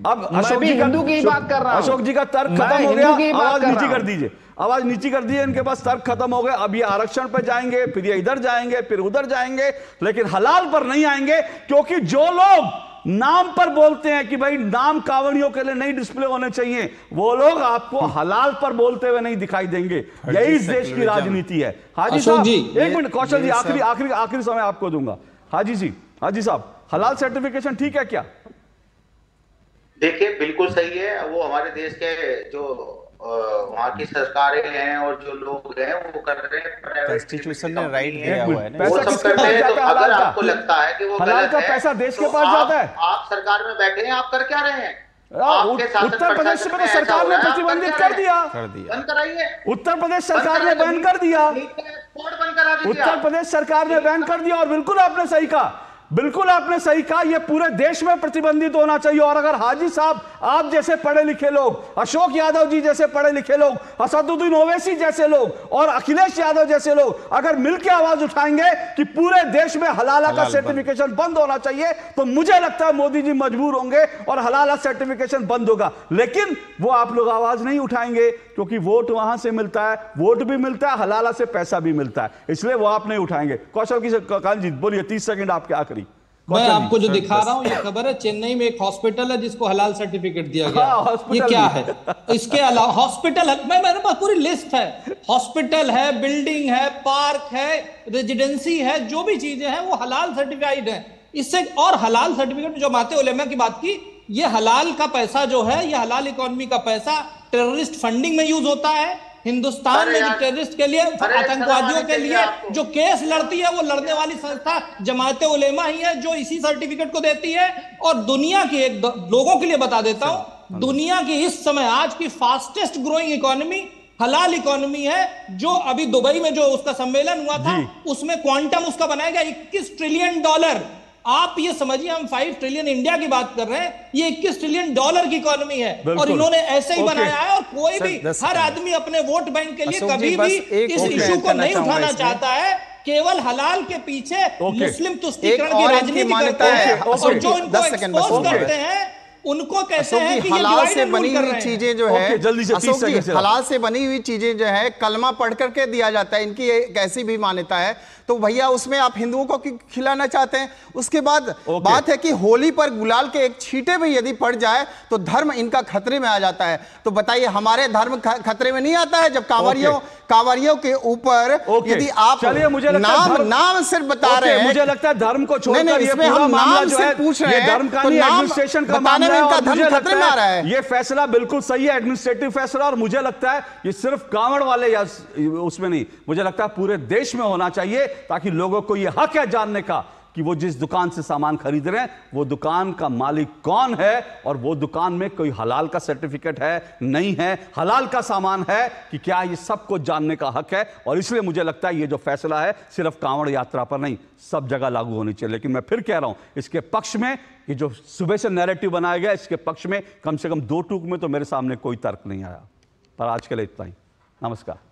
अब अशोक जी हिंदू की बात कर रहा हूं। अशोक जी का तर्क खत्म हो गया, आवाज नीची कर दीजिए, आवाज नीची कर दीजिए। इनके पास तर्क खत्म हो गए। अब ये आरक्षण पर जाएंगे, फिर ये इधर जाएंगे, फिर उधर जाएंगे, लेकिन हलाल पर नहीं आएंगे, क्योंकि जो लोग नाम पर बोलते हैं कि भाई नाम कांवड़ियों के लिए नहीं डिस्प्ले होने चाहिए, वो लोग आपको हलाल पर बोलते हुए नहीं दिखाई देंगे। यही इस देश की राजनीति है। हाजी साहब, एक मिनट कौशल जी, आखिरी समय आपको दूंगा। हाजी साहब, हलाल सर्टिफिकेशन ठीक है क्या? देखिए बिल्कुल सही है, वो हमारे देश के जो वहाँ की सरकारें हैं और जो लोग हैं वो कर रहे हैं, कॉन्स्टिट्यूशन ने राइट दिया हुआ है ना, वो सब करते हैं। तो अगर आपको लगता है कि वो गलत है, पैसा देश के तो पास जाता है। आप सरकार में बैठे हैं, आप कर क्या रहे हैं? उत्तर प्रदेश में तो सरकार ने प्रतिबंधित कर दिया, बंद कराइए। उत्तर प्रदेश सरकार ने बैन कर दिया, बंद करा दीजिए। उत्तर प्रदेश सरकार ने बैन कर दिया। और बिल्कुल आपने सही कहा, बिल्कुल आपने सही कहा, यह पूरे देश में प्रतिबंधित होना चाहिए। और अगर हाजी साहब, आप जैसे पढ़े लिखे लोग, अशोक यादव जी जैसे पढ़े लिखे लोग, असदुद्दीन ओवैसी जैसे लोग और अखिलेश यादव जैसे लोग अगर मिलकर आवाज उठाएंगे कि पूरे देश में हलाला का सर्टिफिकेशन बंद होना चाहिए, तो मुझे लगता है मोदी जी मजबूर होंगे और हलाला सर्टिफिकेशन बंद होगा। लेकिन वो आप लोग आवाज नहीं उठाएंगे, क्योंकि वोट वहां से मिलता है, वोट भी मिलता है, हलाला से पैसा भी मिलता है, इसलिए वो आप नहीं उठाएंगे। कौशल जी बोलिए, 30 सेकंड आपके आखिरी। मैं आपको जो दिखा रहा हूं ये खबर है, चेन्नई में एक हॉस्पिटल है जिसको हलाल सर्टिफिकेट दिया गया। ये क्या है? इसके अलावा हॉस्पिटल है, मेरे पास पूरी लिस्ट है, हॉस्पिटल है, बिल्डिंग है, पार्क है, रेजिडेंसी है, जो भी चीजें हैं वो हलाल सर्टिफाइड है। इससे और हलाल सर्टिफिकेट जो माते उलेमा की बात की, ये हलाल का पैसा जो है, ये हलाल इकोनॉमी का पैसा टेररिस्ट फंडिंग में यूज होता है। हिंदुस्तान में जो टेररिस्ट के लिए, आतंकवादियों के लिए जो केस लड़ती है, वो लड़ने वाली संस्था जमात उलेमा ही है, जो इसी सर्टिफिकेट को देती है। और दुनिया की एक लोगों के लिए बता देता हूं, दुनिया की इस समय आज की फास्टेस्ट ग्रोइंग इकोनॉमी हलाल इकोनॉमी है। जो अभी दुबई में जो उसका सम्मेलन हुआ था, उसमें क्वांटम उसका बनाया गया $21 ट्रिलियन। आप ये समझिए, हम 5 ट्रिलियन इंडिया की बात कर रहे हैं, ये $21 ट्रिलियन की इकोनॉमी है। और इन्होंने ऐसे ही बनाया है। और कोई भी, हर आदमी अपने वोट बैंक के लिए कभी भी इस इशू को नहीं उठाना चाहता है। केवल हलाल के पीछे मुस्लिम तुष्टीकरण की राजनीति करते हैं, और जो इनको एक्सपोज करते हैं उनको कहते हैं कि हलाल से बनी हुई चीजें जो है, अशोक जी, हलाल से बनी हुई चीजें जो है कलमा पढ़ करके दिया जाता है, इनकी एक ऐसी भी मान्यता है। तो भैया उसमें आप हिंदुओं को खिलाना चाहते हैं। उसके बाद बात है कि होली पर गुलाल के एक छींटे भी यदि पड़ जाए तो धर्म इनका खतरे में आ जाता है। तो बताइए, हमारे धर्म खतरे में नहीं आता है जब कांवरियों के ऊपर यदि आप नाम सिर्फ बता रहे हैं? मुझे लगता है धर्म को छोड़कर इसमें हम नाम से पूछ रहे हैं, धर्म का नहीं, एडमिनिस्ट्रेशन का मामला है। इनका धर्म खतरे में आ रहा है। ये फैसला बिल्कुल सही है, एडमिनिस्ट्रेटिव फैसला। और मुझे लगता है ये सिर्फ कांवड़ वाले या उसमें नहीं, मुझे लगता है पूरे देश में होना चाहिए, ताकि लोगों को यह हक है जानने का कि वो जिस दुकान से सामान खरीद रहे हैं वो दुकान का मालिक कौन है, और वो दुकान में कोई हलाल का सर्टिफिकेट है, नहीं है, हलाल का सामान है कि क्या, ये सबको जानने का हक है। और इसलिए मुझे लगता है ये जो फैसला है सिर्फ कांवड़ यात्रा पर नहीं, सब जगह लागू होनी चाहिए। लेकिन मैं फिर कह रहा हूं, इसके पक्ष में कि जो सुबह से नैरेटिव बनाया गया, इसके पक्ष में कम से कम 2 टूक में तो मेरे सामने कोई तर्क नहीं आया। पर आज के लिए इतना ही। नमस्कार।